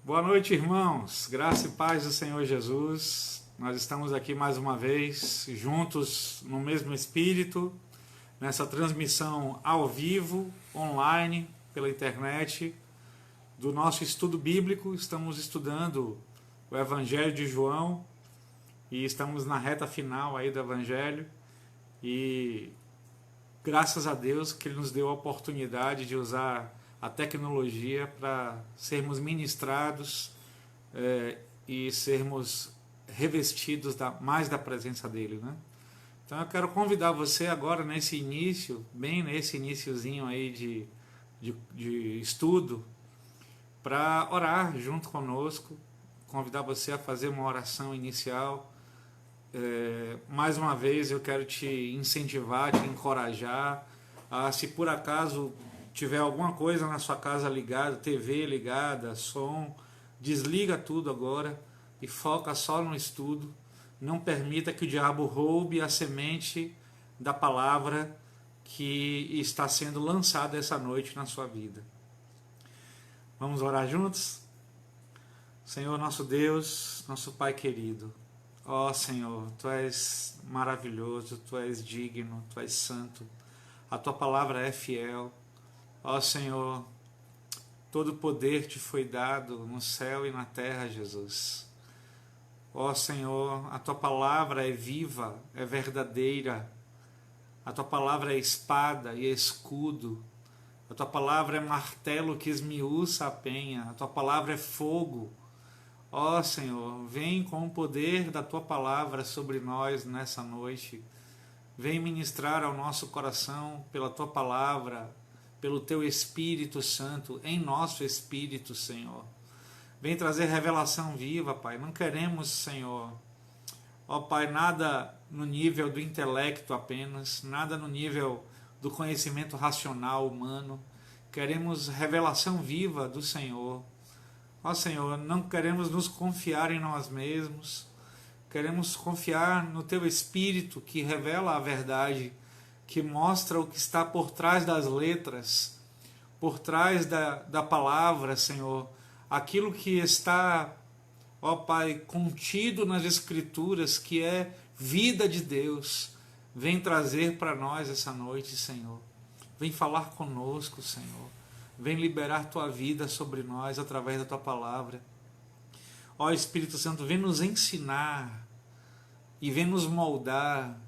Boa noite, irmãos. Graça e paz do Senhor Jesus. Nós estamos aqui mais uma vez, juntos no mesmo espírito, nessa transmissão ao vivo, online, pela internet, do nosso estudo bíblico. Estamos estudando o Evangelho de João e estamos na reta final aí do Evangelho. E graças a Deus que Ele nos deu a oportunidade de usar a tecnologia para sermos ministrados e sermos revestidos mais da presença dele, né? Então eu quero convidar você agora nesse início, bem nesse iniciozinho aí de estudo, para orar junto conosco, convidar você a fazer uma oração inicial. Mais uma vez eu quero te incentivar, te encorajar a, se por acaso tiver alguma coisa na sua casa ligada, TV ligada, som, desliga tudo agora e foca só no estudo. Não permita que o diabo roube a semente da palavra que está sendo lançada essa noite na sua vida. Vamos orar juntos? Senhor nosso Deus, nosso Pai querido, ó Senhor, Tu és maravilhoso, Tu és digno, Tu és santo, a Tua palavra é fiel. Ó Senhor, todo poder Te foi dado no céu e na terra, Jesus. Ó Senhor, a Tua palavra é viva, é verdadeira, a Tua palavra é espada e escudo, a Tua palavra é martelo que esmiuça a penha, a Tua palavra é fogo. Ó Senhor, vem com o poder da Tua palavra sobre nós nessa noite. Vem ministrar ao nosso coração pela Tua palavra, pelo Teu Espírito Santo, em nosso espírito, Senhor. Vem trazer revelação viva, Pai. Não queremos, Senhor, ó Pai, nada no nível do intelecto apenas, nada no nível do conhecimento racional humano. Queremos revelação viva do Senhor. Ó Senhor, não queremos nos confiar em nós mesmos, queremos confiar no Teu Espírito que revela a verdade, que mostra o que está por trás das letras, por trás da palavra, Senhor, aquilo que está, ó Pai, contido nas Escrituras, que é vida de Deus. Vem trazer para nós essa noite, Senhor. Vem falar conosco, Senhor. Vem liberar Tua vida sobre nós através da Tua palavra. Ó Espírito Santo, vem nos ensinar e vem nos moldar,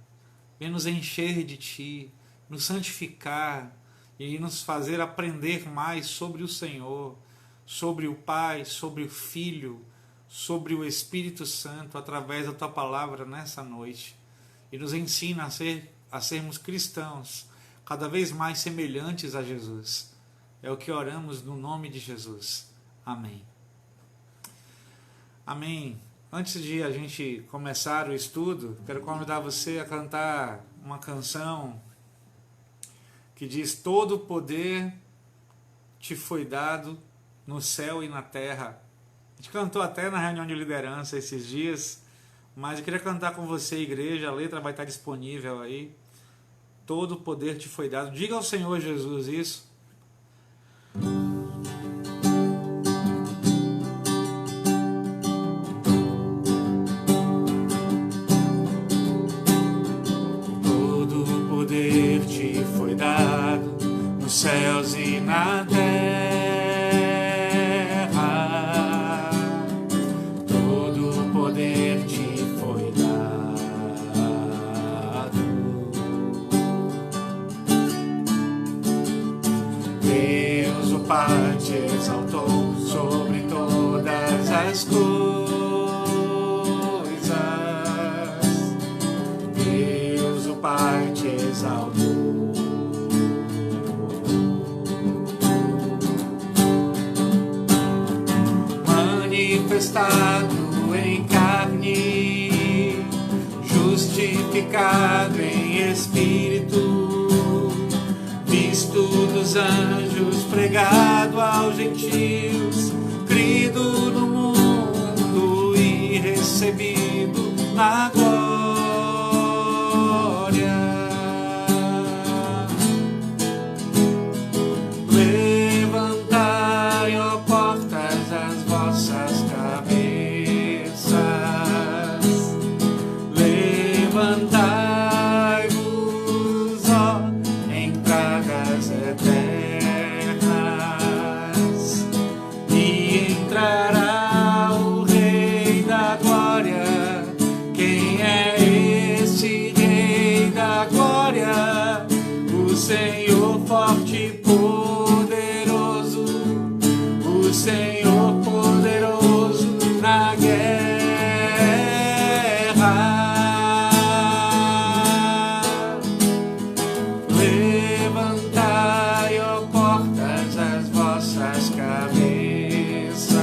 vem nos encher de Ti, nos santificar e nos fazer aprender mais sobre o Senhor, sobre o Pai, sobre o Filho, sobre o Espírito Santo, através da Tua palavra nessa noite. E nos ensina a sermos cristãos, cada vez mais semelhantes a Jesus. É o que oramos no nome de Jesus. Amém. Amém. Antes de a gente começar o estudo, quero convidar você a cantar uma canção que diz: todo o poder Te foi dado no céu e na terra. A gente cantou até na reunião de liderança esses dias, mas eu queria cantar com você, igreja. A letra vai estar disponível aí. Todo o poder Te foi dado. Diga ao Senhor Jesus isso. Céus e na terra, todo o poder Te foi dado. Deus o Pai Te exaltou sobre todas as coisas. Deus o Pai Te exaltou. Manifestado em carne, justificado em espírito, visto dos anjos, pregado aos gentios, crido no mundo e recebido na glória. Levantai, ó portas, as vossas entrará o Rei da Glória. Quem é esse Rei da Glória? O Senhor forte e poderoso, o Senhor poderoso na guerra. Levantai, ó portas, as vossas cabeças.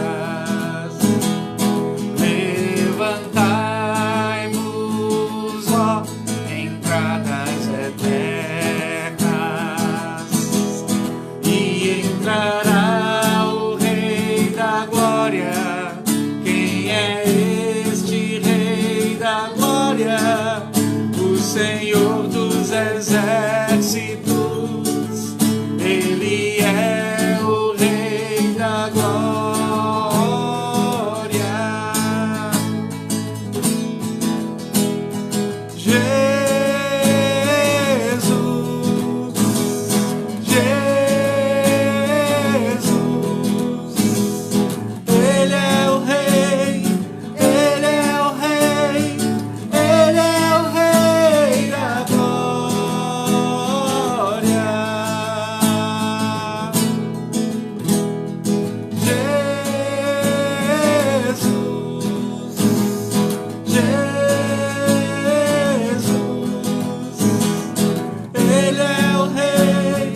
Levantai-vos, ó entradas eternas, e entrará o Rei da Glória. Quem é este Rei da Glória? O Senhor dos exércitos. Ele é o Rei da Glória. Jesus, Jesus, Ele é o Rei, Ele é o Rei, Ele é o Rei da Glória. Jesus, Jesus, Ele é o Rei,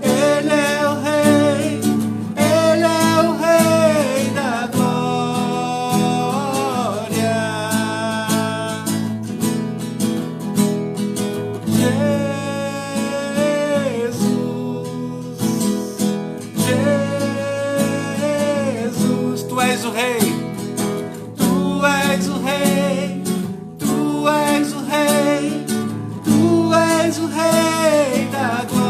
Ele é o Rei, Ele é o Rei da Glória. Jesus, Tu és o Rei, Tu és o Rei, Tu és o Rei, Tu és o Rei da Glória.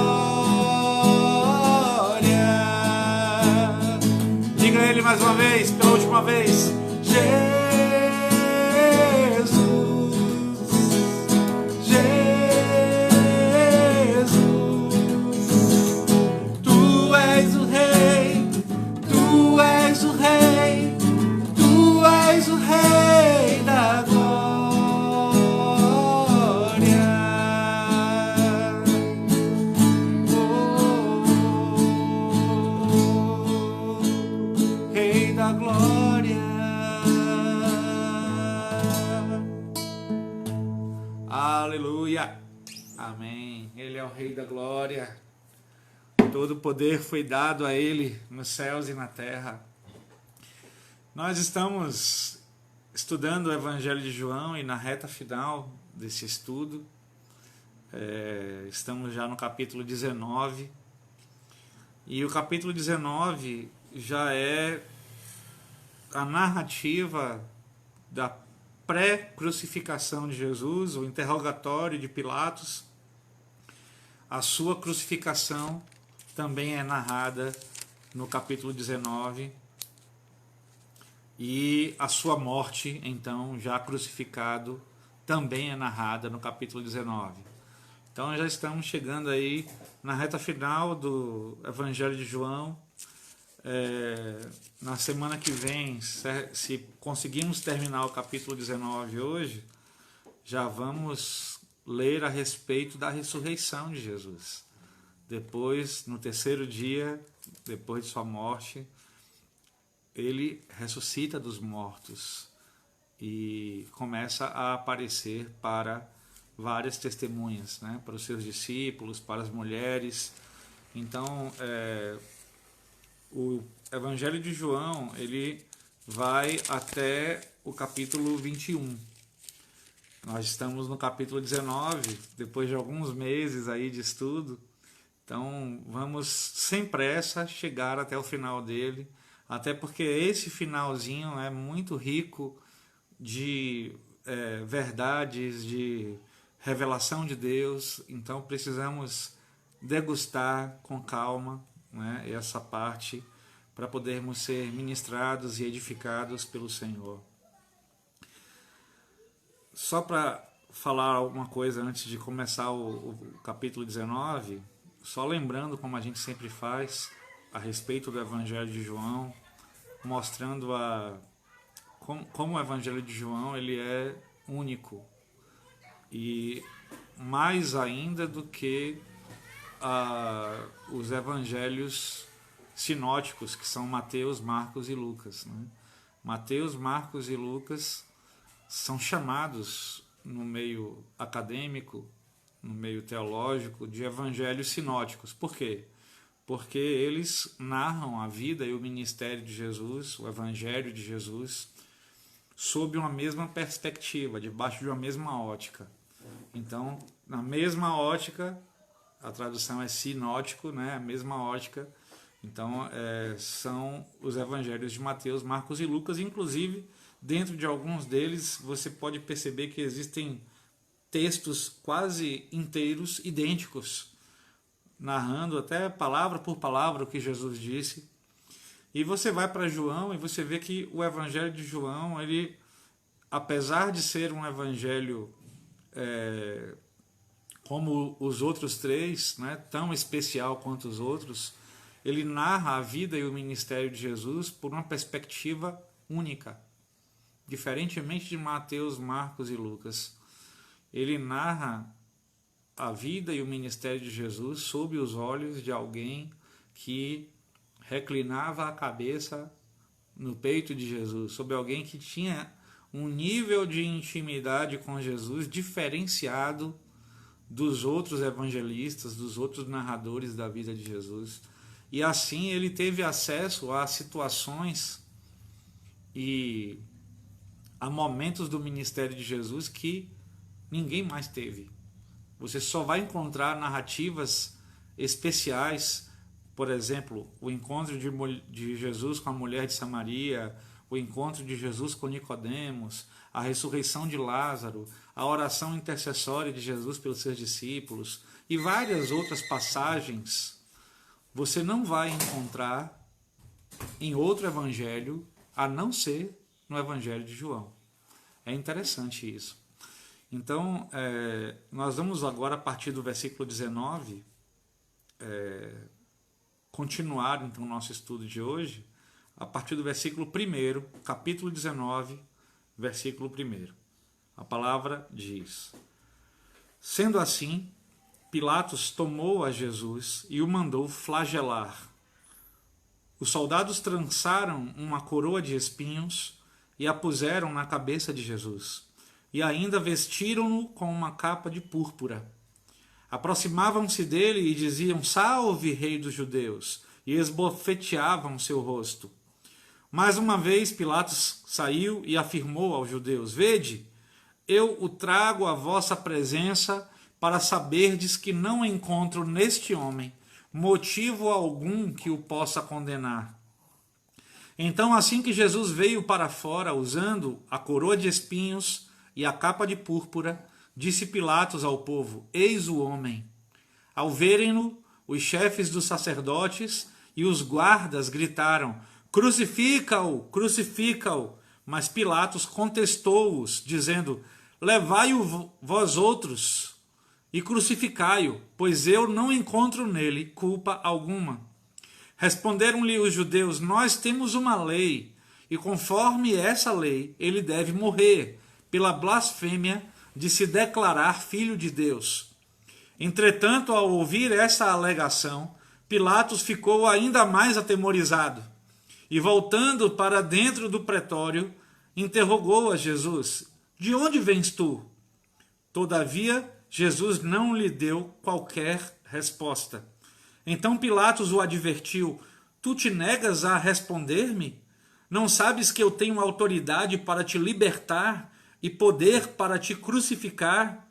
Diga a Ele mais uma vez, pela última vez. Jesus, Jesus, Tu és o Rei, Tu és o Rei, Tu és o Rei da Glória. Rei da Glória. Aleluia. Amém. Ele é o Rei da Glória. Todo o poder foi dado a Ele nos céus e na terra. Nós estamos estudando o Evangelho de João e na reta final desse estudo. Estamos já no capítulo 19. E o capítulo 19 já é a narrativa da pré-crucificação de Jesus, o interrogatório de Pilatos. A sua crucificação também é narrada no capítulo 19. E a sua morte, então, já crucificado, também é narrada no capítulo 19. Então já estamos chegando aí na reta final do Evangelho de João. Na semana que vem, se conseguirmos terminar o capítulo 19 hoje, já vamos ler a respeito da ressurreição de Jesus. Depois, no terceiro dia, depois de sua morte, ele ressuscita dos mortos e começa a aparecer para várias testemunhas, né? Para os seus discípulos, para as mulheres. Então, o Evangelho de João, ele vai até o capítulo 21. Nós estamos no capítulo 19, depois de alguns meses aí de estudo. Então, vamos sem pressa chegar até o final dele, até porque esse finalzinho é muito rico de verdades, de revelação de Deus. Então, precisamos degustar com calma, né, essa parte para podermos ser ministrados e edificados pelo Senhor. Só para falar alguma coisa antes de começar o capítulo 19, só lembrando, como a gente sempre faz, a respeito do Evangelho de João, mostrando como o Evangelho de João ele é único, e mais ainda do que os evangelhos sinóticos, que são Mateus, Marcos e Lucas, né? Mateus, Marcos e Lucas são chamados no meio acadêmico, no meio teológico, de evangelhos sinóticos. Por quê? Porque eles narram a vida e o ministério de Jesus, o evangelho de Jesus, sob uma mesma perspectiva, debaixo de uma mesma ótica. Então, na mesma ótica, a tradução é sinótico, né? A mesma ótica. Então, são os evangelhos de Mateus, Marcos e Lucas. Inclusive, dentro de alguns deles, você pode perceber que existem textos quase inteiros idênticos, narrando até palavra por palavra o que Jesus disse. E você vai para João e você vê que o evangelho de João, ele, apesar de ser um evangelho como os outros três, né, tão especial quanto os outros, ele narra a vida e o ministério de Jesus por uma perspectiva única. Diferentemente de Mateus, Marcos e Lucas, ele narra a vida e o ministério de Jesus sob os olhos de alguém que reclinava a cabeça no peito de Jesus, sobre alguém que tinha um nível de intimidade com Jesus diferenciado dos outros evangelistas, dos outros narradores da vida de Jesus. E assim ele teve acesso a situações e a momentos do ministério de Jesus que ninguém mais teve. Você só vai encontrar narrativas especiais, por exemplo, o encontro de Jesus com a mulher de Samaria, o encontro de Jesus com Nicodemos, a ressurreição de Lázaro, a oração intercessória de Jesus pelos seus discípulos e várias outras passagens. Você não vai encontrar em outro evangelho, a não ser no evangelho de João. É interessante isso. Então, nós vamos agora, a partir do versículo 19, continuar então o nosso estudo de hoje, a partir do versículo 1, capítulo 19, versículo 1. A palavra diz: Sendo assim, Pilatos tomou a Jesus e o mandou flagelar. Os soldados trançaram uma coroa de espinhos e a puseram na cabeça de Jesus, e ainda vestiram-no com uma capa de púrpura. Aproximavam-se dele e diziam: Salve, rei dos judeus! E esbofeteavam seu rosto. Mais uma vez Pilatos saiu e afirmou aos judeus: Vede, eu o trago à vossa presença para saberdes que não encontro neste homem motivo algum que o possa condenar. Então, assim que Jesus veio para fora, usando a coroa de espinhos e a capa de púrpura, disse Pilatos ao povo: Eis o homem. Ao verem-no, os chefes dos sacerdotes e os guardas gritaram: Crucifica-o, crucifica-o. Mas Pilatos contestou-os, dizendo: Levai-o vós outros e crucificai-o, pois eu não encontro nele culpa alguma. Responderam-lhe os judeus: Nós temos uma lei, e conforme essa lei ele deve morrer, pela blasfêmia de se declarar filho de Deus. Entretanto, ao ouvir essa alegação, Pilatos ficou ainda mais atemorizado, e voltando para dentro do pretório, interrogou a Jesus: De onde vens tu? Todavia, Jesus não lhe deu qualquer resposta. Então Pilatos o advertiu: Tu te negas a responder-me? Não sabes que eu tenho autoridade para te libertar e poder para te crucificar?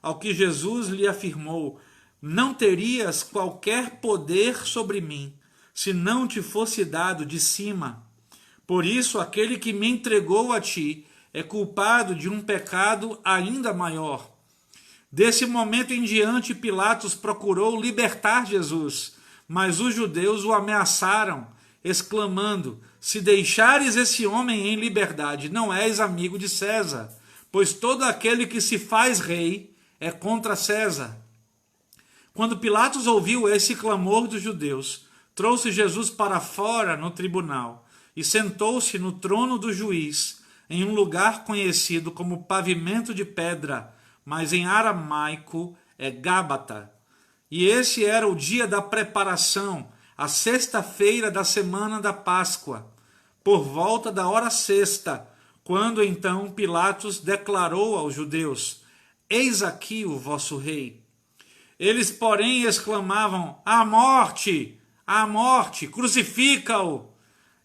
Ao que Jesus lhe afirmou: Não terias qualquer poder sobre mim, se não te fosse dado de cima. Por isso, aquele que me entregou a ti é culpado de um pecado ainda maior. Desse momento em diante, Pilatos procurou libertar Jesus, mas os judeus o ameaçaram, exclamando: Se deixares esse homem em liberdade, não és amigo de César, pois todo aquele que se faz rei é contra César. Quando Pilatos ouviu esse clamor dos judeus, trouxe Jesus para fora no tribunal e sentou-se no trono do juiz, em um lugar conhecido como pavimento de pedra, mas em aramaico é Gábata. E esse era o dia da preparação, a sexta-feira da semana da Páscoa, por volta da hora sexta, quando então Pilatos declarou aos judeus: eis aqui o vosso rei. Eles, porém, exclamavam: à morte, crucifica-o.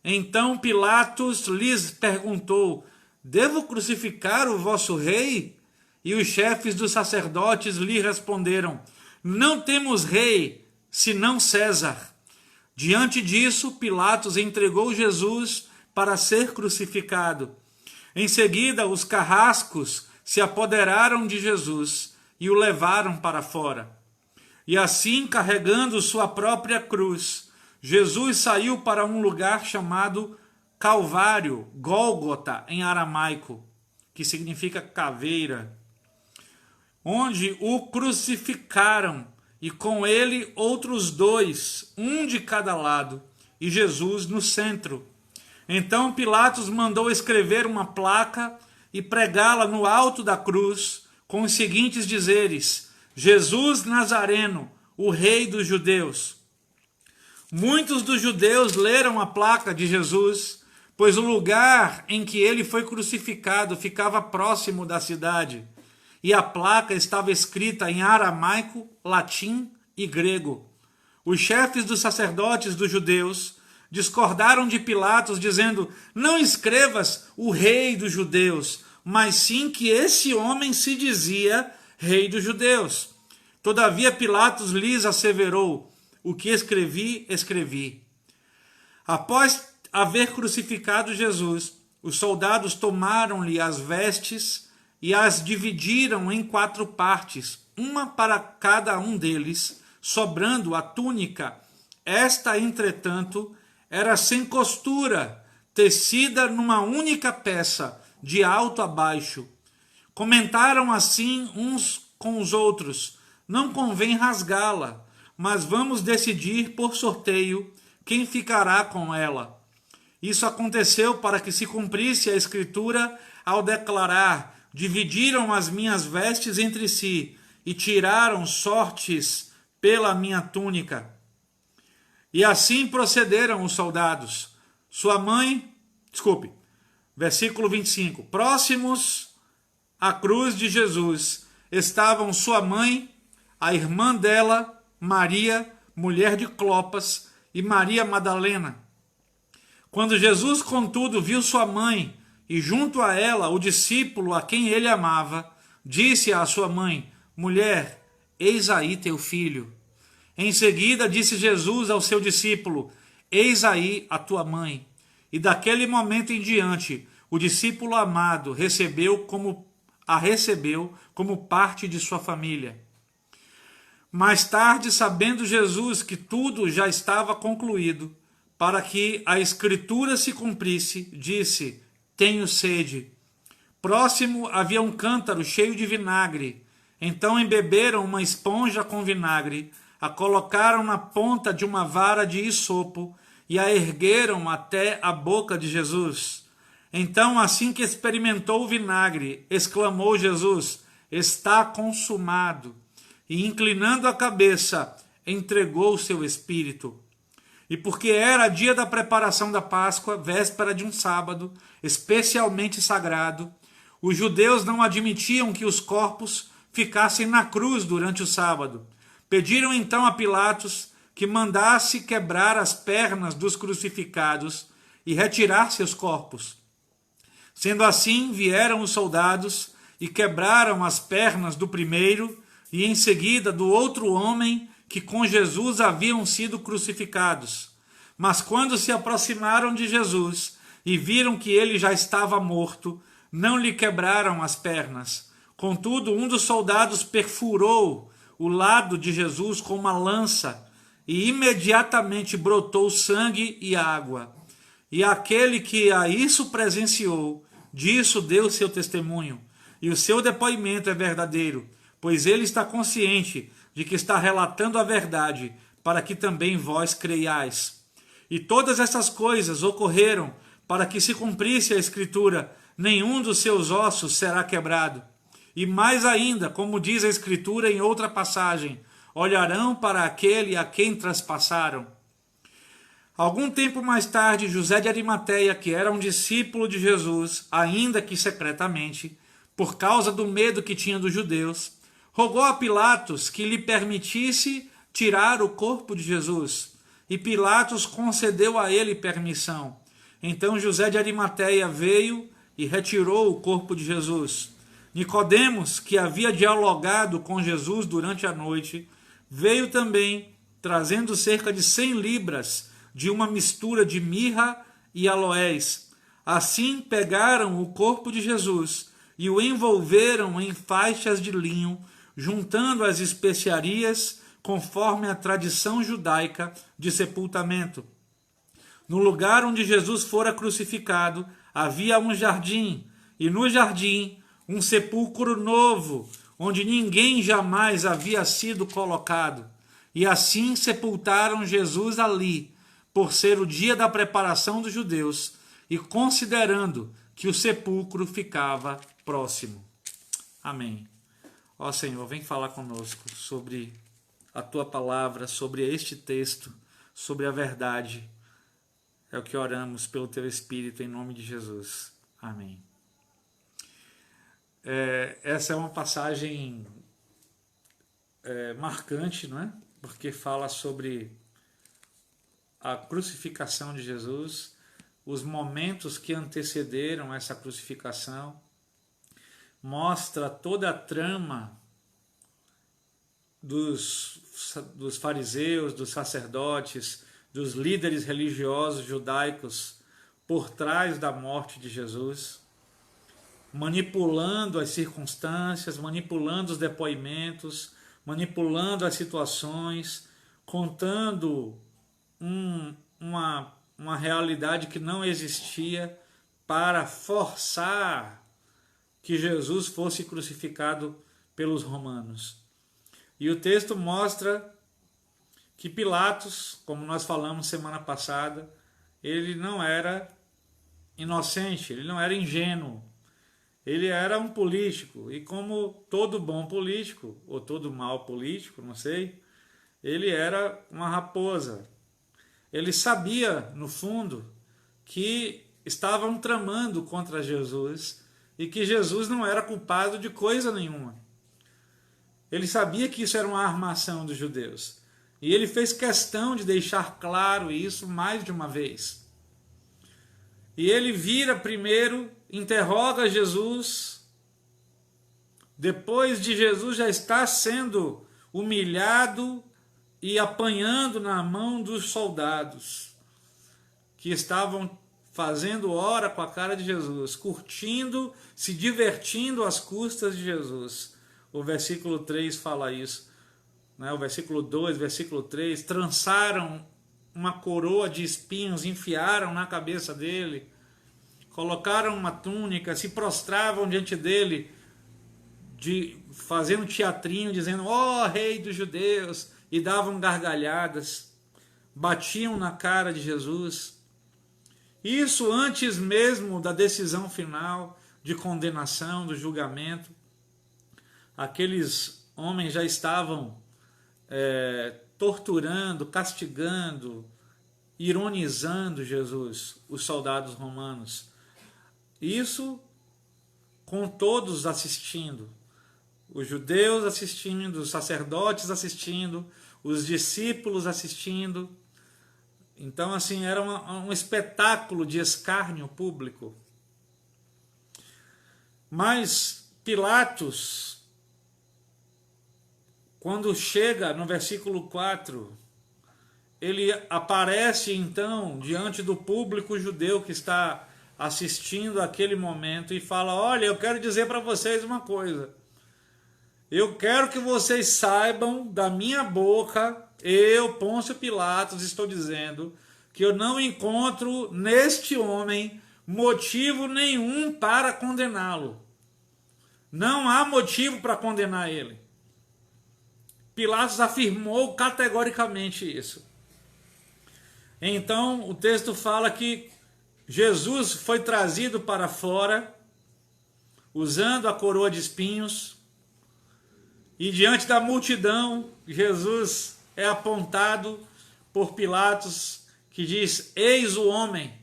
Então Pilatos lhes perguntou: devo crucificar o vosso rei? E os chefes dos sacerdotes lhe responderam: não temos rei, senão César. Diante disso, Pilatos entregou Jesus para ser crucificado. Em seguida, os carrascos se apoderaram de Jesus e o levaram para fora. E assim, carregando sua própria cruz, Jesus saiu para um lugar chamado Calvário, Gólgota, em aramaico, que significa caveira, onde o crucificaram, e com ele outros dois, um de cada lado, e Jesus no centro. Então Pilatos mandou escrever uma placa e pregá-la no alto da cruz, com os seguintes dizeres: Jesus Nazareno, o rei dos judeus. Muitos dos judeus leram a placa de Jesus, pois o lugar em que ele foi crucificado ficava próximo da cidade, e a placa estava escrita em aramaico, latim e grego. Os chefes dos sacerdotes dos judeus discordaram de Pilatos, dizendo: não escrevas o rei dos judeus, mas sim que esse homem se dizia rei dos judeus. Todavia Pilatos lhes asseverou: o que escrevi, escrevi. Após haver crucificado Jesus, os soldados tomaram-lhe as vestes e as dividiram em 4 partes, uma para cada um deles, sobrando a túnica. Esta, entretanto, era sem costura, tecida numa única peça, de alto a baixo. Comentaram assim uns com os outros: não convém rasgá-la, mas vamos decidir por sorteio quem ficará com ela. Isso aconteceu para que se cumprisse a escritura ao declarar: dividiram as minhas vestes entre si e tiraram sortes pela minha túnica. E assim procederam os soldados. Versículo 25. Próximos à cruz de Jesus estavam sua mãe, a irmã dela, Maria, mulher de Clopas, e Maria Madalena. Quando Jesus, contudo, viu sua mãe e junto a ela o discípulo a quem ele amava, disse à sua mãe: mulher, eis aí teu filho. Em seguida disse Jesus ao seu discípulo: eis aí a tua mãe. E daquele momento em diante, o discípulo amado a recebeu como parte de sua família. Mais tarde, sabendo Jesus que tudo já estava concluído, para que a escritura se cumprisse, disse: tenho sede. Próximo havia um cântaro cheio de vinagre. Então embeberam uma esponja com vinagre, a colocaram na ponta de uma vara de hisopo e a ergueram até a boca de Jesus. Então, assim que experimentou o vinagre, exclamou Jesus: está consumado. E inclinando a cabeça, entregou o seu espírito. E porque era dia da preparação da Páscoa, véspera de um sábado, especialmente sagrado, os judeus não admitiam que os corpos ficassem na cruz durante o sábado. Pediram então a Pilatos que mandasse quebrar as pernas dos crucificados e retirar seus corpos. Sendo assim, vieram os soldados e quebraram as pernas do primeiro e em seguida do outro homem que com Jesus haviam sido crucificados. Mas quando se aproximaram de Jesus e viram que ele já estava morto, não lhe quebraram as pernas. Contudo, um dos soldados perfurou o lado de Jesus com uma lança e imediatamente brotou sangue e água. E aquele que a isso presenciou, disso deu seu testemunho. E o seu depoimento é verdadeiro, pois ele está consciente de que está relatando a verdade, para que também vós creiais. E todas essas coisas ocorreram para que se cumprisse a Escritura: nenhum dos seus ossos será quebrado. E mais ainda, como diz a Escritura em outra passagem, olharão para aquele a quem traspassaram. Algum tempo mais tarde, José de Arimateia, que era um discípulo de Jesus, ainda que secretamente, por causa do medo que tinha dos judeus, rogou a Pilatos que lhe permitisse tirar o corpo de Jesus. E Pilatos concedeu a ele permissão. Então José de Arimateia veio e retirou o corpo de Jesus. Nicodemos, que havia dialogado com Jesus durante a noite, veio também, trazendo cerca de 100 libras de uma mistura de mirra e aloés. Assim pegaram o corpo de Jesus e o envolveram em faixas de linho, juntando as especiarias conforme a tradição judaica de sepultamento. No lugar onde Jesus fora crucificado havia um jardim, e no jardim um sepulcro novo, onde ninguém jamais havia sido colocado. E assim sepultaram Jesus ali, por ser o dia da preparação dos judeus, e considerando que o sepulcro ficava próximo. Amém. Ó Senhor, vem falar conosco sobre a Tua palavra, sobre este texto, sobre a verdade. É o que oramos pelo Teu Espírito, em nome de Jesus. Amém. Essa é uma passagem marcante, não é? Porque fala sobre a crucificação de Jesus, os momentos que antecederam essa crucificação, mostra toda a trama dos fariseus, dos sacerdotes, dos líderes religiosos judaicos por trás da morte de Jesus, manipulando as circunstâncias, manipulando os depoimentos, manipulando as situações, contando uma realidade que não existia para forçar que Jesus fosse crucificado pelos romanos. E o texto mostra que Pilatos, como nós falamos semana passada, ele não era inocente, ele não era ingênuo. Ele era um político, e como todo bom político, ou todo mau político, não sei, ele era uma raposa. Ele sabia, no fundo, que estavam tramando contra Jesus e que Jesus não era culpado de coisa nenhuma. Ele sabia que isso era uma armação dos judeus. E ele fez questão de deixar claro isso mais de uma vez. E ele vira primeiro, interroga Jesus, depois de Jesus já estar sendo humilhado e apanhando na mão dos soldados, que estavam fazendo hora com a cara de Jesus, curtindo, se divertindo às custas de Jesus. O versículo 3 fala isso, né? O versículo 2, versículo 3, trançaram uma coroa de espinhos, enfiaram na cabeça dele, colocaram uma túnica, se prostravam diante dele, fazendo teatrinho, dizendo, ó rei dos judeus, e davam gargalhadas, batiam na cara de Jesus. Isso antes mesmo da decisão final de condenação, do julgamento. Aqueles homens já estavam torturando, castigando, ironizando Jesus, os soldados romanos. Isso com todos assistindo, os judeus assistindo, os sacerdotes assistindo, os discípulos assistindo. Então, assim, era um espetáculo de escárnio público. Mas Pilatos, quando chega no versículo 4, ele aparece então diante do público judeu que está assistindo aquele momento e fala, olha, eu quero dizer para vocês uma coisa. Eu quero que vocês saibam da minha boca, eu, Pôncio Pilatos, estou dizendo que eu não encontro neste homem motivo nenhum para condená-lo. Não há motivo para condenar ele. Pilatos afirmou categoricamente isso. Então o texto fala que Jesus foi trazido para fora, usando a coroa de espinhos, e diante da multidão, Jesus é apontado por Pilatos, que diz: eis o homem.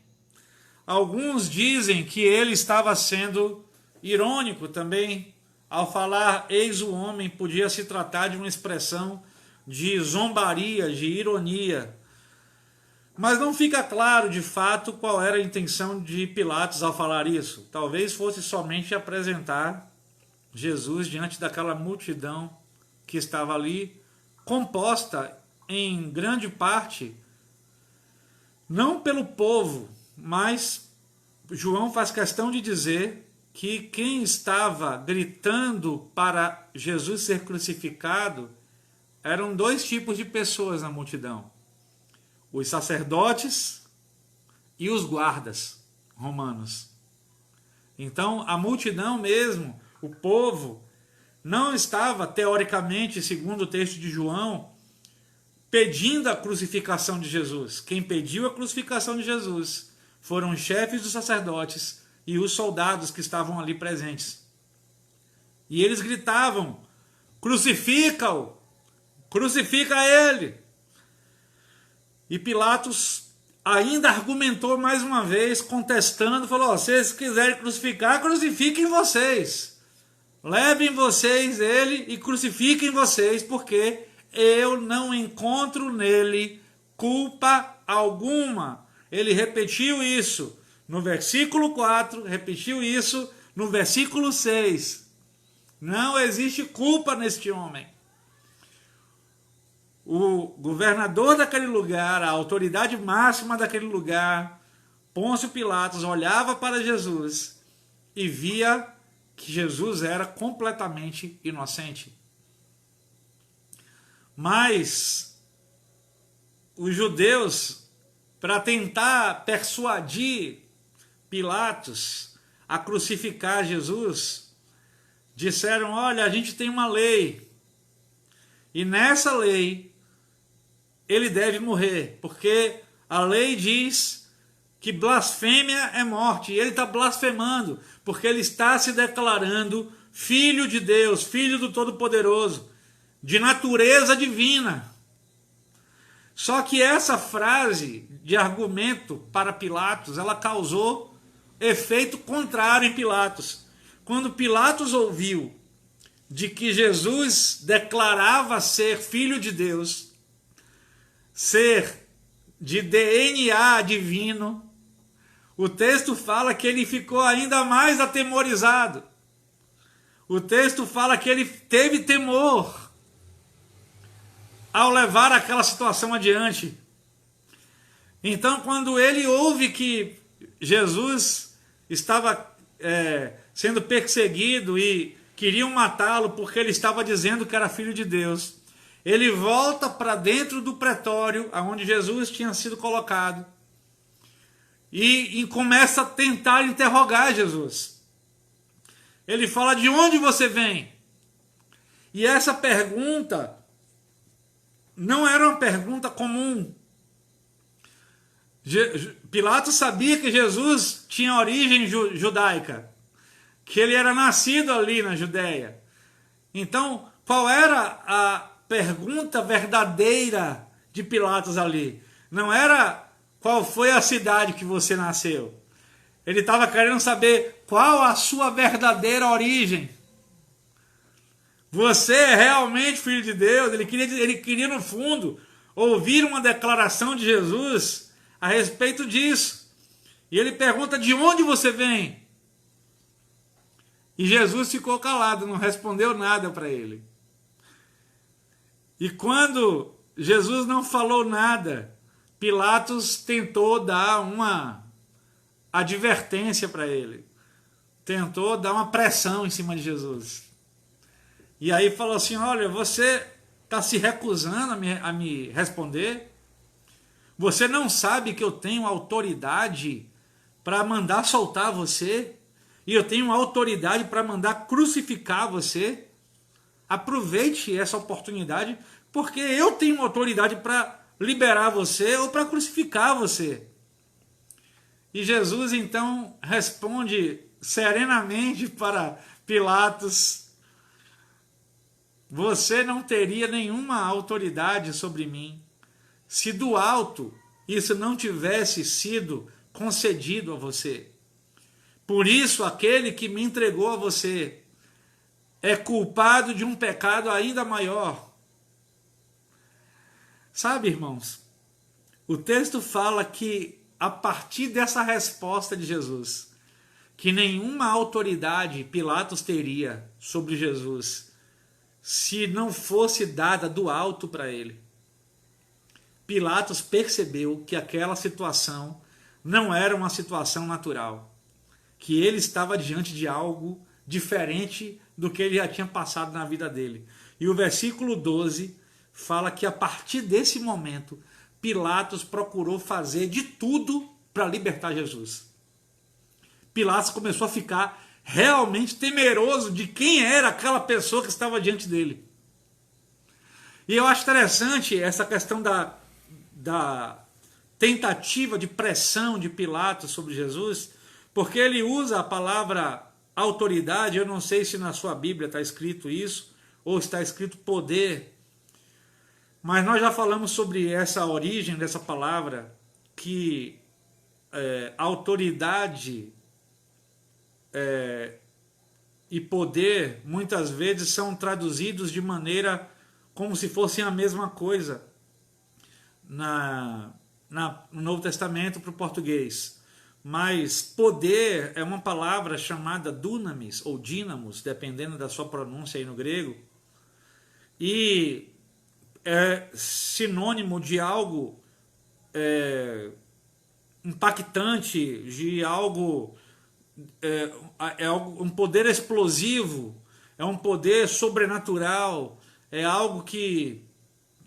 Alguns dizem que ele estava sendo irônico também, ao falar eis o homem, podia se tratar de uma expressão de zombaria, de ironia. Mas não fica claro de fato qual era a intenção de Pilatos ao falar isso. Talvez fosse somente apresentar Jesus diante daquela multidão que estava ali, composta em grande parte, não pelo povo, mas João faz questão de dizer que quem estava gritando para Jesus ser crucificado eram dois tipos de pessoas na multidão: os sacerdotes e os guardas romanos. Então a multidão mesmo, o povo, não estava, teoricamente, segundo o texto de João, pedindo a crucificação de Jesus. Quem pediu a crucificação de Jesus foram os chefes dos sacerdotes e os soldados que estavam ali presentes. E eles gritavam: crucifica-o! Crucifica ele! E Pilatos ainda argumentou mais uma vez, contestando, falou: se vocês quiserem crucificar, crucifiquem vocês. Levem vocês ele e crucifiquem vocês, porque eu não encontro nele culpa alguma. Ele repetiu isso no versículo 4, repetiu isso no versículo 6. Não existe culpa neste homem. O governador daquele lugar, a autoridade máxima daquele lugar, Pôncio Pilatos, olhava para Jesus e via que Jesus era completamente inocente. Mas os judeus, para tentar persuadir Pilatos a crucificar Jesus, disseram: olha, a gente tem uma lei, e nessa lei ele deve morrer, porque a lei diz que blasfêmia é morte, e ele está blasfemando, porque ele está se declarando filho de Deus, filho do Todo-Poderoso, de natureza divina. Só que essa frase de argumento para Pilatos, ela causou efeito contrário em Pilatos. Quando Pilatos ouviu de que Jesus declarava ser filho de Deus, ser de DNA divino, o texto fala que ele ficou ainda mais atemorizado. O texto fala que ele teve temor ao levar aquela situação adiante. Então, quando ele ouve que Jesus estava sendo perseguido e queriam matá-lo porque ele estava dizendo que era filho de Deus, ele volta para dentro do pretório onde Jesus tinha sido colocado e começa a tentar interrogar Jesus. Ele fala: de onde você vem? E essa pergunta não era uma pergunta comum. Pilatos sabia que Jesus tinha origem judaica, que ele era nascido ali na Judéia. Então, qual era a pergunta verdadeira de Pilatos ali? Não era qual foi a cidade que você nasceu. Ele estava querendo saber qual a sua verdadeira origem. Você é realmente filho de Deus? Ele queria no fundo ouvir uma declaração de Jesus a respeito disso. E ele pergunta: de onde você vem? E Jesus ficou calado, não respondeu nada para ele. E quando Jesus não falou nada, Pilatos tentou dar uma advertência para ele. Tentou dar uma pressão em cima de Jesus. E aí falou assim: olha, você está se recusando a me responder? Você não sabe que eu tenho autoridade para mandar soltar você? E eu tenho autoridade para mandar crucificar você? Aproveite essa oportunidade, porque eu tenho autoridade para liberar você ou para crucificar você. E Jesus então responde serenamente para Pilatos: você não teria nenhuma autoridade sobre mim se do alto isso não tivesse sido concedido a você. Por isso, aquele que me entregou a você é culpado de um pecado ainda maior. Sabe, irmãos, o texto fala que a partir dessa resposta de Jesus, que nenhuma autoridade Pilatos teria sobre Jesus se não fosse dada do alto para ele. Pilatos percebeu que aquela situação não era uma situação natural, que ele estava diante de algo diferente do que ele já tinha passado na vida dele. E o versículo 12 fala que a partir desse momento, Pilatos procurou fazer de tudo para libertar Jesus. Pilatos começou a ficar realmente temeroso de quem era aquela pessoa que estava diante dele. E eu acho interessante essa questão da tentativa de pressão de Pilatos sobre Jesus, porque ele usa a palavra autoridade. Eu não sei se na sua Bíblia está escrito isso, ou está escrito poder, mas nós já falamos sobre essa origem dessa palavra, que autoridade e poder muitas vezes são traduzidos de maneira como se fossem a mesma coisa no Novo Testamento para o português. Mas poder é uma palavra chamada dunamis ou dínamos, dependendo da sua pronúncia aí no grego, e é sinônimo de algo impactante, de algo, um poder explosivo, é um poder sobrenatural, é algo que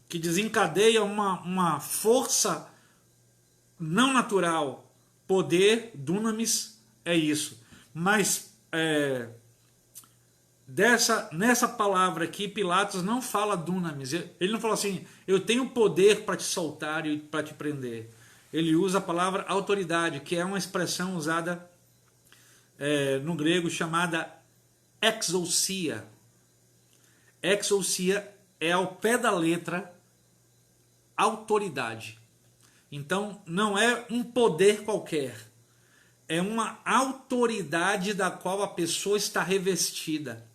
desencadeia uma força não natural. Poder, dunamis, é isso. Mas nessa palavra aqui, Pilatos não fala dunamis. Ele não fala assim, eu tenho poder para te soltar e para te prender. Ele usa a palavra autoridade, que é uma expressão usada no grego chamada exousia. Exousia é ao pé da letra autoridade. Então, não é um poder qualquer, é uma autoridade da qual a pessoa está revestida.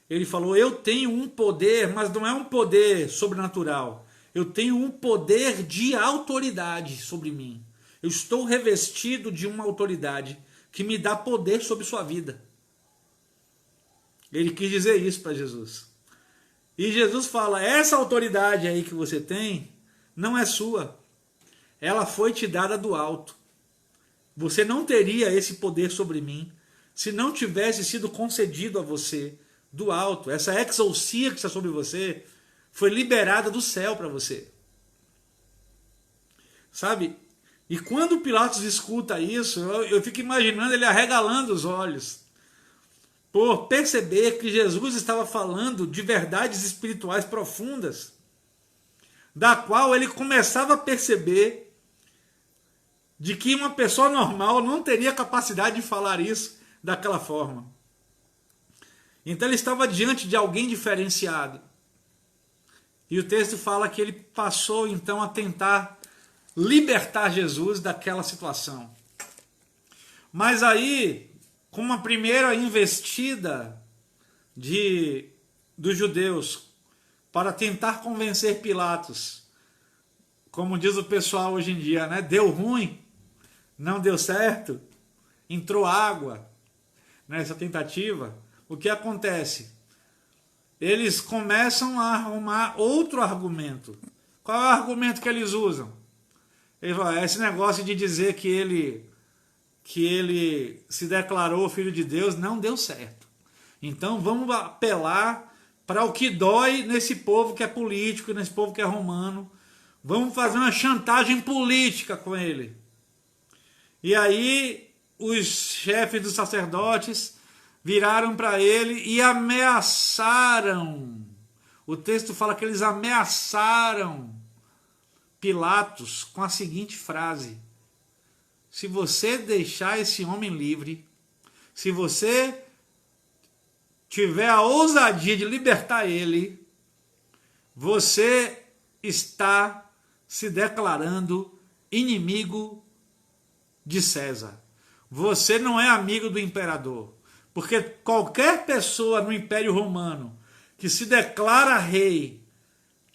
Ele falou, eu tenho um poder, mas não é um poder sobrenatural. Eu tenho um poder de autoridade sobre mim. Eu estou revestido de uma autoridade que me dá poder sobre sua vida. Ele quis dizer isso para Jesus. E Jesus fala, essa autoridade aí que você tem, não é sua. Ela foi te dada do alto. Você não teria esse poder sobre mim se não tivesse sido concedido a você do alto. Essa exousia que está sobre você foi liberada do céu para você. Sabe? E quando Pilatos escuta isso, eu fico imaginando ele arregalando os olhos, por perceber que Jesus estava falando de verdades espirituais profundas, da qual ele começava a perceber de que uma pessoa normal não teria capacidade de falar isso daquela forma. Então ele estava diante de alguém diferenciado. E o texto fala que ele passou então a tentar libertar Jesus daquela situação. Mas aí, com uma primeira investida dos judeus para tentar convencer Pilatos, como diz o pessoal hoje em dia, né? Deu ruim, não deu certo, entrou água nessa tentativa. O que acontece? Eles começam a arrumar outro argumento. Qual é o argumento que eles usam? Eles falam, esse negócio de dizer que ele se declarou filho de Deus não deu certo. Então vamos apelar para o que dói nesse povo que é político, nesse povo que é romano. Vamos fazer uma chantagem política com ele. E aí os chefes dos sacerdotes viraram para ele e ameaçaram. O texto fala que eles ameaçaram Pilatos com a seguinte frase: se você deixar esse homem livre, se você tiver a ousadia de libertar ele, você está se declarando inimigo de César. Você não é amigo do imperador. Porque qualquer pessoa no Império Romano que se declara rei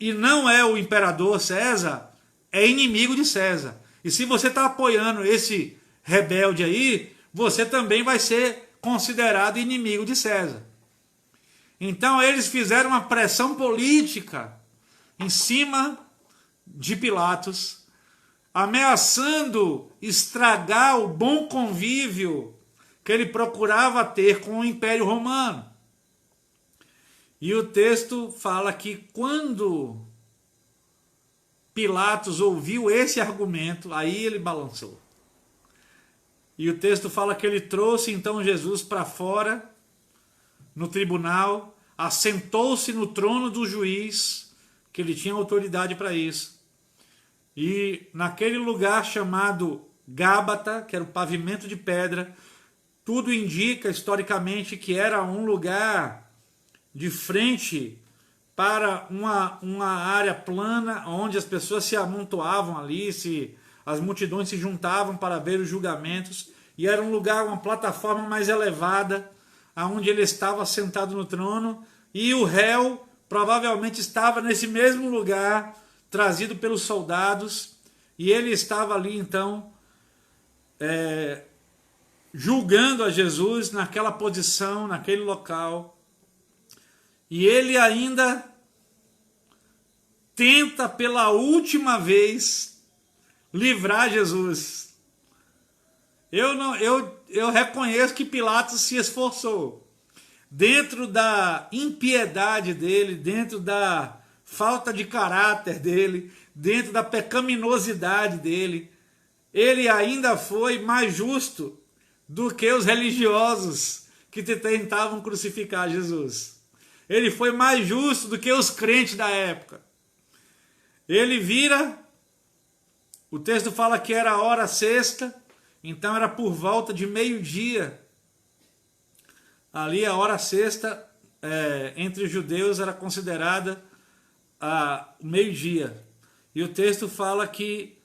e não é o imperador César, é inimigo de César. E se você está apoiando esse rebelde aí, você também vai ser considerado inimigo de César. Então eles fizeram uma pressão política em cima de Pilatos, ameaçando estragar o bom convívio que ele procurava ter com o Império Romano. E o texto fala que quando Pilatos ouviu esse argumento, aí ele balançou. E o texto fala que ele trouxe então Jesus para fora, no tribunal, assentou-se no trono do juiz, que ele tinha autoridade para isso. E naquele lugar chamado Gábata, que era o pavimento de pedra, tudo indica historicamente que era um lugar de frente para uma área plana, onde as pessoas se amontoavam ali, as multidões se juntavam para ver os julgamentos, e era um lugar, uma plataforma mais elevada, onde ele estava sentado no trono, e o réu provavelmente estava nesse mesmo lugar, trazido pelos soldados, e ele estava ali então julgando a Jesus naquela posição, naquele local. E ele ainda tenta pela última vez livrar Jesus. Eu reconheço que Pilatos se esforçou. Dentro da impiedade dele, dentro da falta de caráter dele, dentro da pecaminosidade dele, ele ainda foi mais justo do que os religiosos que tentavam crucificar Jesus. Ele foi mais justo do que os crentes da época. Ele vira, o texto fala que era a hora sexta, então era por volta de meio-dia. Ali a hora sexta, entre os judeus, era considerada o meio-dia. E o texto fala que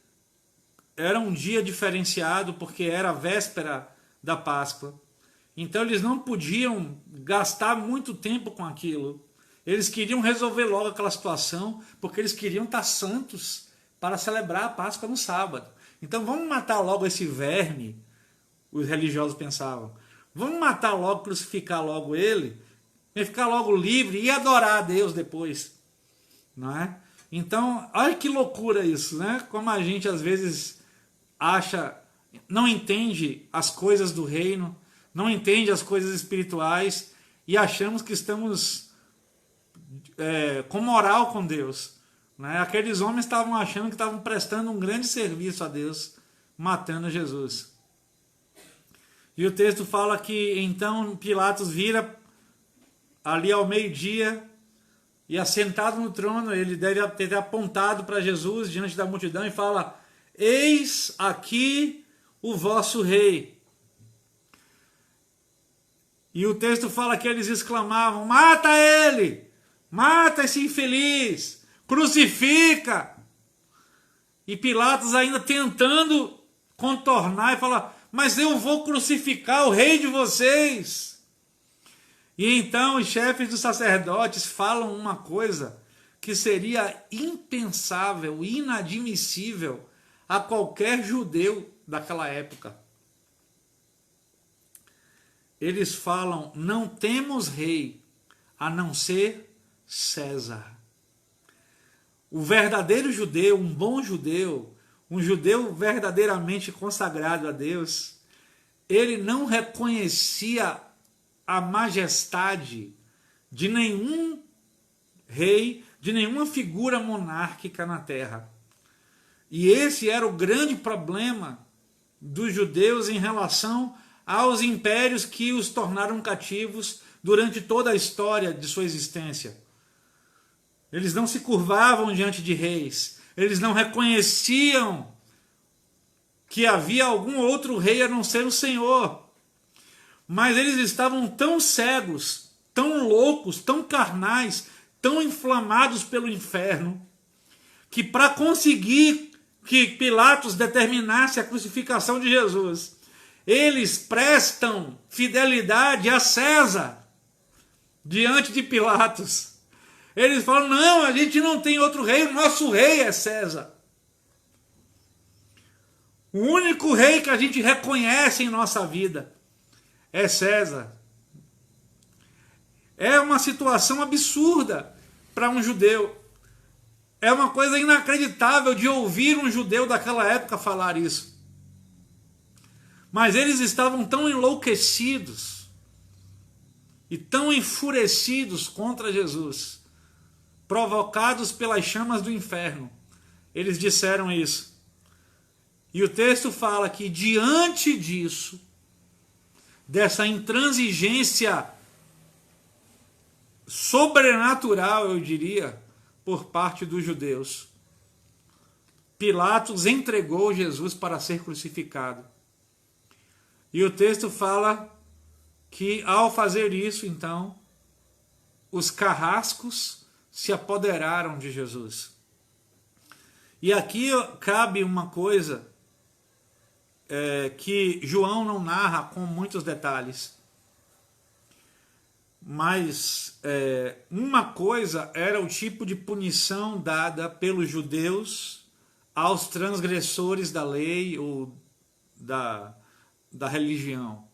era um dia diferenciado, porque era a véspera da Páscoa. Então eles não podiam gastar muito tempo com aquilo. Eles queriam resolver logo aquela situação, porque eles queriam estar santos para celebrar a Páscoa no sábado. Então vamos matar logo esse verme, os religiosos pensavam. Vamos matar logo, crucificar logo ele, e ficar logo livre e adorar a Deus depois. Não é? Então, olha que loucura isso, né? Como a gente às vezes acha, não entende as coisas do reino, não entende as coisas espirituais e achamos que estamos com moral com Deus. Né? Aqueles homens estavam achando que estavam prestando um grande serviço a Deus, matando Jesus. E o texto fala que então Pilatos vira ali ao meio-dia e assentado no trono, ele deve ter apontado para Jesus diante da multidão e fala: eis aqui o vosso rei. E o texto fala que eles exclamavam: mata ele, mata esse infeliz, crucifica. E Pilatos ainda tentando contornar e falar: mas eu vou crucificar o rei de vocês. E então os chefes dos sacerdotes falam uma coisa que seria impensável, inadmissível a qualquer judeu daquela época. Eles falam: não temos rei a não ser César. O verdadeiro judeu, um bom judeu, um judeu verdadeiramente consagrado a Deus, ele não reconhecia a majestade de nenhum rei, de nenhuma figura monárquica na terra. E esse era o grande problema dos judeus em relação aos impérios que os tornaram cativos durante toda a história de sua existência. Eles não se curvavam diante de reis, Eles não reconheciam que havia algum outro rei a não ser o Senhor. Mas eles estavam tão cegos, tão loucos, tão carnais, tão inflamados pelo inferno, que para conseguir que Pilatos determinasse a crucificação de Jesus, eles prestam fidelidade a César diante de Pilatos. Eles falam, não, a gente não tem outro rei, o nosso rei é César. O único rei que a gente reconhece em nossa vida é César. É uma situação absurda para um judeu. É uma coisa inacreditável de ouvir um judeu daquela época falar isso. Mas eles estavam tão enlouquecidos e tão enfurecidos contra Jesus, provocados pelas chamas do inferno. Eles disseram isso. E o texto fala que diante disso, dessa intransigência sobrenatural, eu diria, por parte dos judeus, Pilatos entregou Jesus para ser crucificado. E o texto fala que ao fazer isso, então, os carrascos se apoderaram de Jesus. E aqui cabe uma coisa que João não narra com muitos detalhes. Mas uma coisa era o tipo de punição dada pelos judeus aos transgressores da lei ou da religião.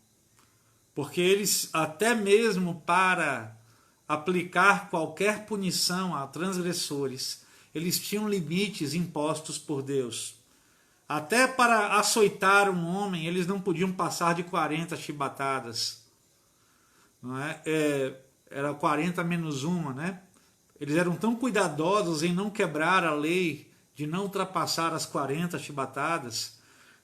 Porque eles, até mesmo para aplicar qualquer punição a transgressores, eles tinham limites impostos por Deus. Até para açoitar um homem, eles não podiam passar de 40 chibatadas. Não é? Era 40 menos uma, né? Eles eram tão cuidadosos em não quebrar a lei, de não ultrapassar as 40 chibatadas,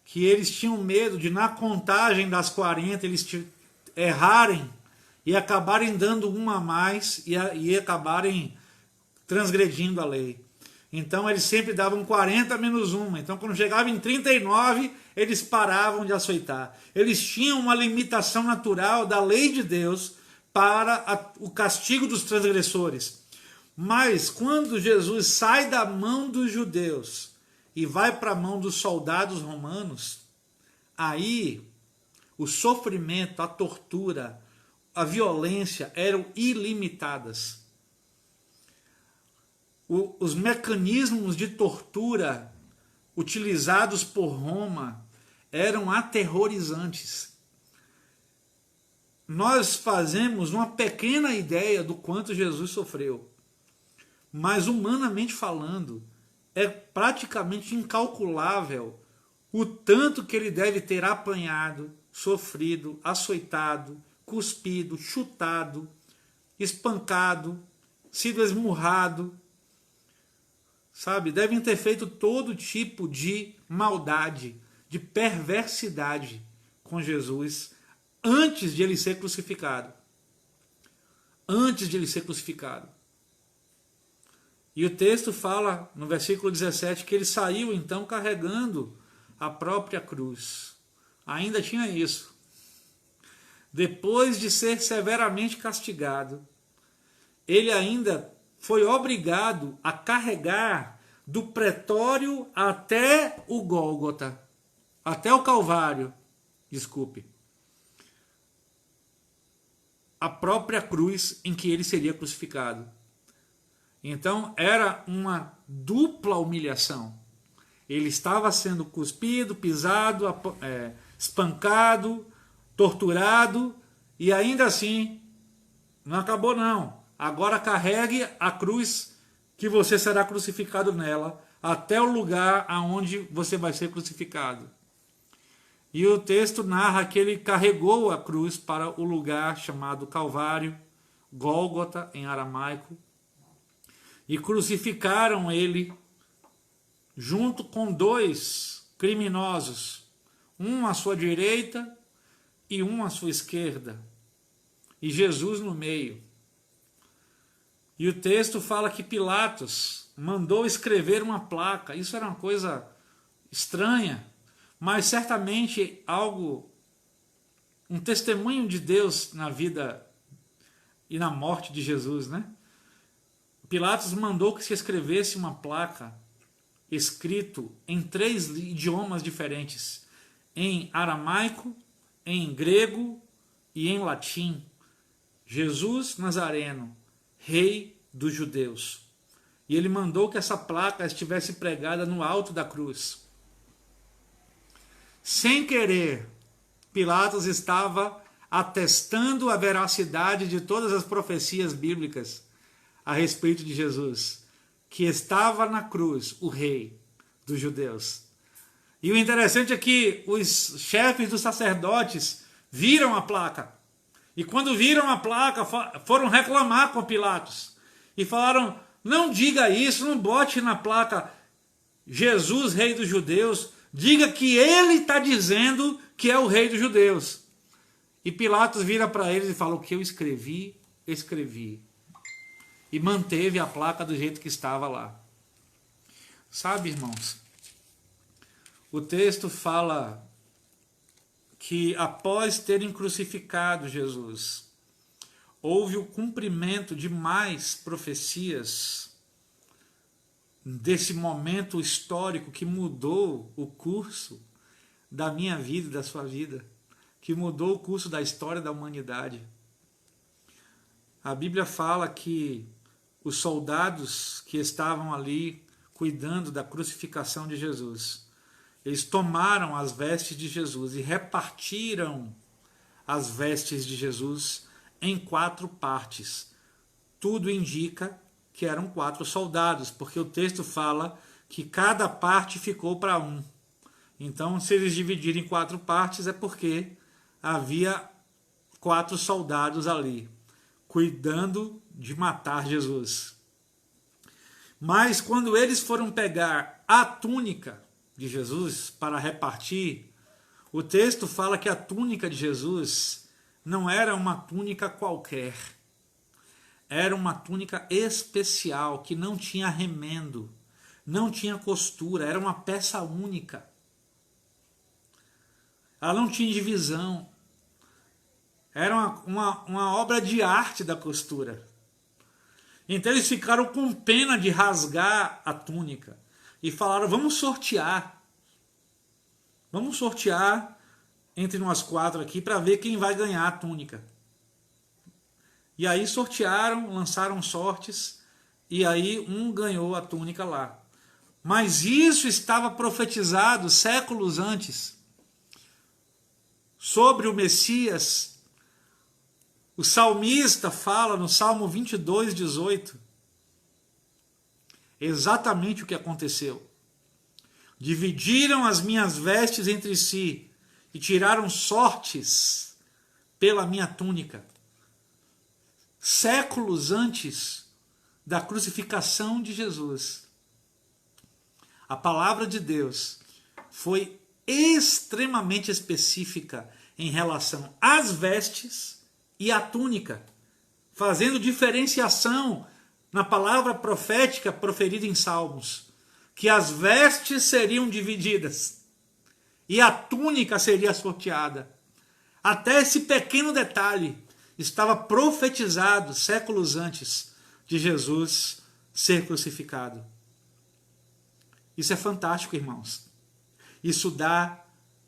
que eles tinham medo de, na contagem das 40, eles errarem e acabarem dando uma a mais e acabarem transgredindo a lei. Então eles sempre davam 40 menos uma. Então quando chegava em 39, eles paravam de açoitar. Eles tinham uma limitação natural da lei de Deus para o castigo dos transgressores. Mas quando Jesus sai da mão dos judeus e vai para a mão dos soldados romanos, aí o sofrimento, a tortura, a violência eram ilimitadas. Os mecanismos de tortura utilizados por Roma eram aterrorizantes. Nós fazemos uma pequena ideia do quanto Jesus sofreu, mas humanamente falando, é praticamente incalculável o tanto que ele deve ter apanhado, sofrido, açoitado, cuspido, chutado, espancado, sido esmurrado. Sabe, devem ter feito todo tipo de maldade, de perversidade com Jesus antes de ele ser crucificado. Antes de ele ser crucificado. E o texto fala, no versículo 17, que ele saiu então carregando a própria cruz. Ainda tinha isso. Depois de ser severamente castigado, ele ainda foi obrigado a carregar do pretório até o Gólgota, até o Calvário, desculpe, a própria cruz em que ele seria crucificado. Então era uma dupla humilhação. Ele estava sendo cuspido, pisado, espancado, torturado, e ainda assim, não acabou não. Agora carregue a cruz que você será crucificado nela, até o lugar aonde você vai ser crucificado. E o texto narra que ele carregou a cruz para o lugar chamado Calvário, Gólgota em aramaico, e crucificaram ele junto com dois criminosos, um à sua direita e um à sua esquerda, e Jesus no meio. E o texto fala que Pilatos mandou escrever uma placa. Isso era uma coisa estranha, mas certamente algo, um testemunho de Deus na vida e na morte de Jesus, né? Pilatos mandou que se escrevesse uma placa escrito em 3 idiomas diferentes, em aramaico, em grego e em latim. Jesus Nazareno, Rei dos Judeus. E ele mandou que essa placa estivesse pregada no alto da cruz. Sem querer, Pilatos estava atestando a veracidade de todas as profecias bíblicas a respeito de Jesus, que estava na cruz, o Rei dos Judeus. E o interessante é que os chefes dos sacerdotes viram a placa. E quando viram a placa, foram reclamar com Pilatos. E falaram, não diga isso, não bote na placa Jesus, Rei dos Judeus. Diga que ele está dizendo que é o Rei dos Judeus. E Pilatos vira para eles e fala, o que eu escrevi, escrevi. E manteve a placa do jeito que estava lá. Sabe, irmãos, o texto fala que após terem crucificado Jesus, houve o cumprimento de mais profecias desse momento histórico que mudou o curso da minha vida e da sua vida, que mudou o curso da história da humanidade. A Bíblia fala que os soldados que estavam ali cuidando da crucificação de Jesus, eles tomaram as vestes de Jesus e repartiram as vestes de Jesus em 4 partes. Tudo indica que eram 4 soldados, porque o texto fala que cada parte ficou para um. Então, se eles dividirem em 4 partes, é porque havia 4 soldados ali, cuidando de matar Jesus. Mas quando eles foram pegar a túnica de Jesus para repartir, o texto fala que a túnica de Jesus não era uma túnica qualquer. Era uma túnica especial, que não tinha remendo, não tinha costura, era uma peça única. Ela não tinha divisão. Era uma obra de arte da costura. Então eles ficaram com pena de rasgar a túnica e falaram, vamos sortear. Vamos sortear entre nós 4 aqui para ver quem vai ganhar a túnica. E aí sortearam, lançaram sortes, e aí um ganhou a túnica lá. Mas isso estava profetizado séculos antes sobre o Messias. O salmista fala no Salmo 22:18 exatamente o que aconteceu. Dividiram as minhas vestes entre si e tiraram sortes pela minha túnica. Séculos antes da crucificação de Jesus, a palavra de Deus foi extremamente específica em relação às vestes e à túnica, fazendo diferenciação na palavra profética proferida em Salmos, que as vestes seriam divididas e a túnica seria sorteada. Até esse pequeno detalhe estava profetizado séculos antes de Jesus ser crucificado. Isso é fantástico, irmãos. Isso dá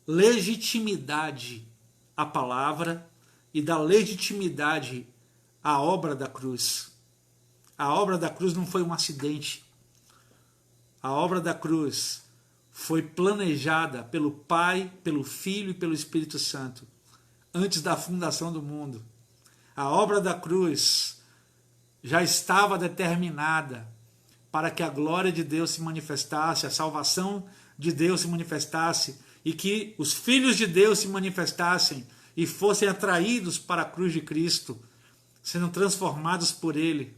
legitimidade à palavra e dá legitimidade à obra da cruz. A obra da cruz não foi um acidente. A obra da cruz foi planejada pelo Pai, pelo Filho e pelo Espírito Santo, antes da fundação do mundo. A obra da cruz já estava determinada para que a glória de Deus se manifestasse, a salvação de Deus se manifestasse e que os filhos de Deus se manifestassem e fossem atraídos para a cruz de Cristo, sendo transformados por Ele.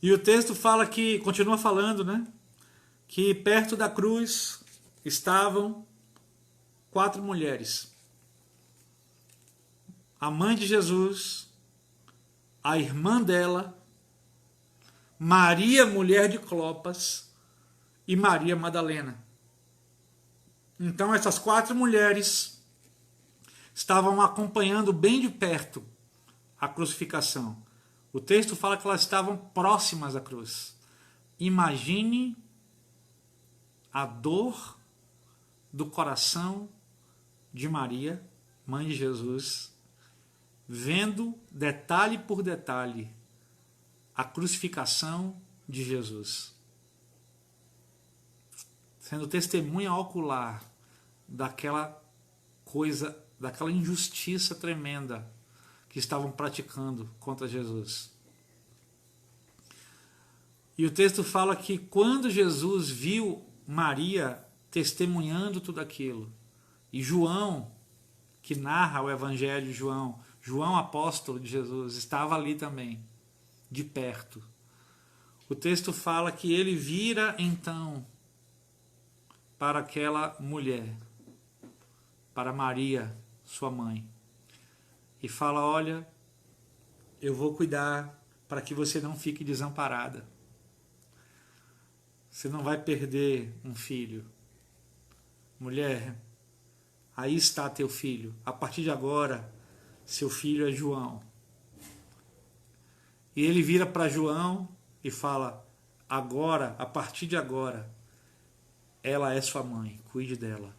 E o texto fala que, continua falando, né? Que perto da cruz estavam 4 mulheres. A mãe de Jesus, a irmã dela, Maria, mulher de Clopas, e Maria Madalena. Então essas 4 mulheres estavam acompanhando bem de perto a crucificação. O texto fala que elas estavam próximas à cruz. Imagine a dor do coração de Maria, mãe de Jesus, vendo detalhe por detalhe a crucificação de Jesus, sendo testemunha ocular daquela coisa, daquela injustiça tremenda que estavam praticando contra Jesus. E o texto fala que quando Jesus viu Maria testemunhando tudo aquilo, e João, que narra o Evangelho de João, João apóstolo de Jesus, estava ali também, de perto. O texto fala que ele vira então para aquela mulher, para Maria, sua mãe, e fala: olha, eu vou cuidar para que você não fique desamparada. Você não vai perder um filho. Mulher, aí está teu filho. A partir de agora, seu filho é João. E ele vira para João e fala: agora, a partir de agora, ela é sua mãe, cuide dela.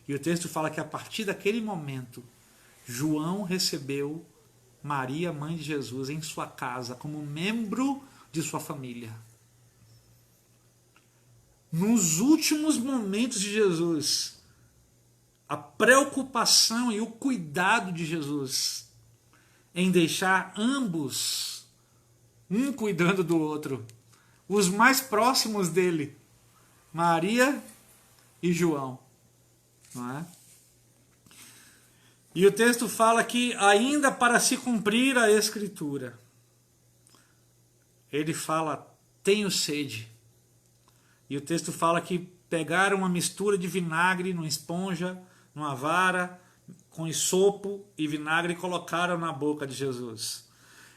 E o texto fala que a partir daquele momento, João recebeu Maria, mãe de Jesus, em sua casa, como membro de sua família. Nos últimos momentos de Jesus, a preocupação e o cuidado de Jesus em deixar ambos, um cuidando do outro, os mais próximos dele, Maria e João, não é? E o texto fala que ainda para se cumprir a Escritura, ele fala: tenho sede. E o texto fala que pegaram uma mistura de vinagre numa esponja, numa vara, com esopo e vinagre e colocaram na boca de Jesus.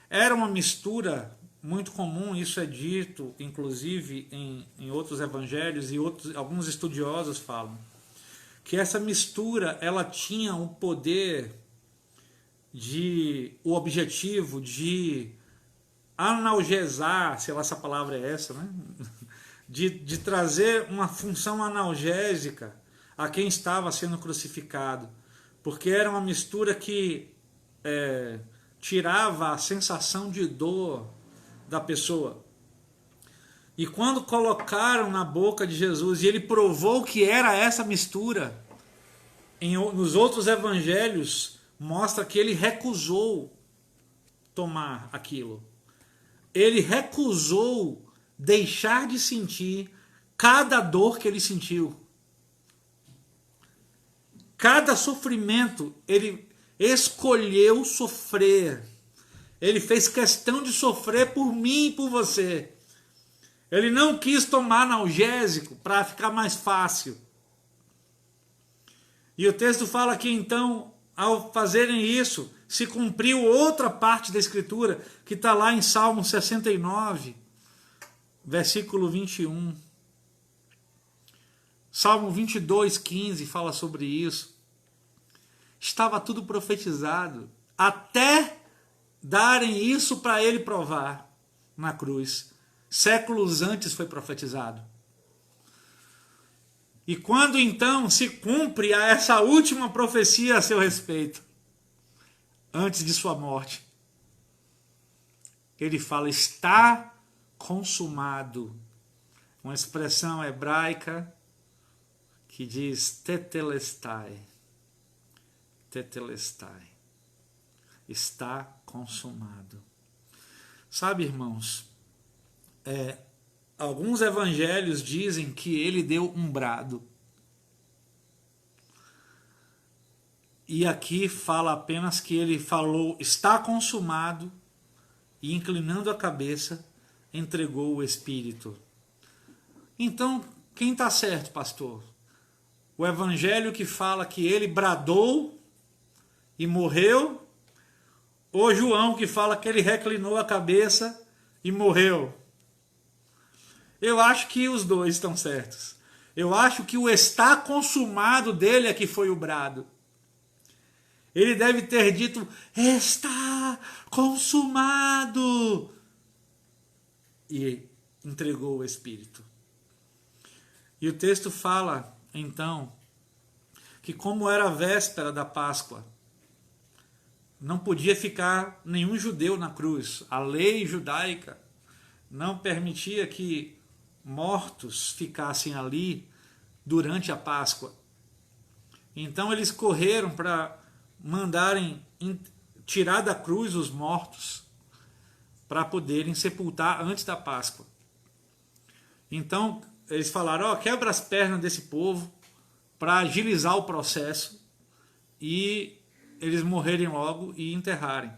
Era uma mistura muito comum, isso é dito inclusive em outros evangelhos, e alguns estudiosos falam que essa mistura ela tinha o poder o objetivo de analgesar, sei lá se a palavra é essa, né? De trazer uma função analgésica a quem estava sendo crucificado, porque era uma mistura que tirava a sensação de dor da pessoa. E quando colocaram na boca de Jesus e ele provou que era essa mistura, nos outros evangelhos mostra que ele recusou tomar aquilo. Ele recusou deixar de sentir cada dor que ele sentiu. Cada sofrimento, ele escolheu sofrer. Ele fez questão de sofrer por mim e por você. Ele não quis tomar analgésico para ficar mais fácil. E o texto fala que então, ao fazerem isso, se cumpriu outra parte da Escritura, que está lá em Salmo 69, versículo 21. Salmo 22, 15 fala sobre isso. Estava tudo profetizado, até darem isso para ele provar na cruz. Séculos antes foi profetizado. E quando então se cumpre essa última profecia a seu respeito, antes de sua morte, ele fala: está consumado. Uma expressão hebraica que diz tetelestai. Tetelestai. Está consumado. Sabe, irmãos, alguns evangelhos dizem que ele deu um brado. E aqui fala apenas que ele falou: está consumado, e inclinando a cabeça, entregou o Espírito. Então, quem está certo, pastor? O evangelho que fala que ele bradou e morreu, ou João, que fala que ele reclinou a cabeça e morreu? Eu acho que os dois estão certos. Eu acho que o está consumado dele é que foi o brado. Ele deve ter dito, está consumado. E entregou o Espírito. E o texto fala, então, que como era a véspera da Páscoa, não podia ficar nenhum judeu na cruz. A lei judaica não permitia que mortos ficassem ali durante a Páscoa. Então eles correram para mandarem tirar da cruz os mortos para poderem sepultar antes da Páscoa. Então eles falaram, quebra as pernas desse povo para agilizar o processo e eles morrerem logo e enterrarem.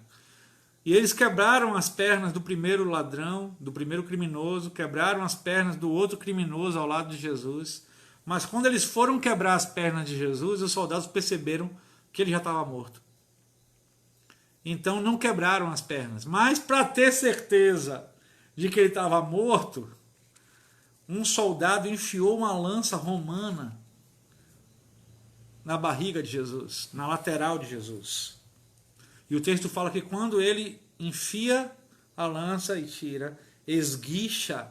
E eles quebraram as pernas do primeiro ladrão, do primeiro criminoso, quebraram as pernas do outro criminoso ao lado de Jesus. Mas quando eles foram quebrar as pernas de Jesus, os soldados perceberam que ele já estava morto. Então não quebraram as pernas. Mas para ter certeza de que ele estava morto, um soldado enfiou uma lança romana na barriga de Jesus, na lateral de Jesus. E o texto fala que quando ele enfia a lança e tira, esguicha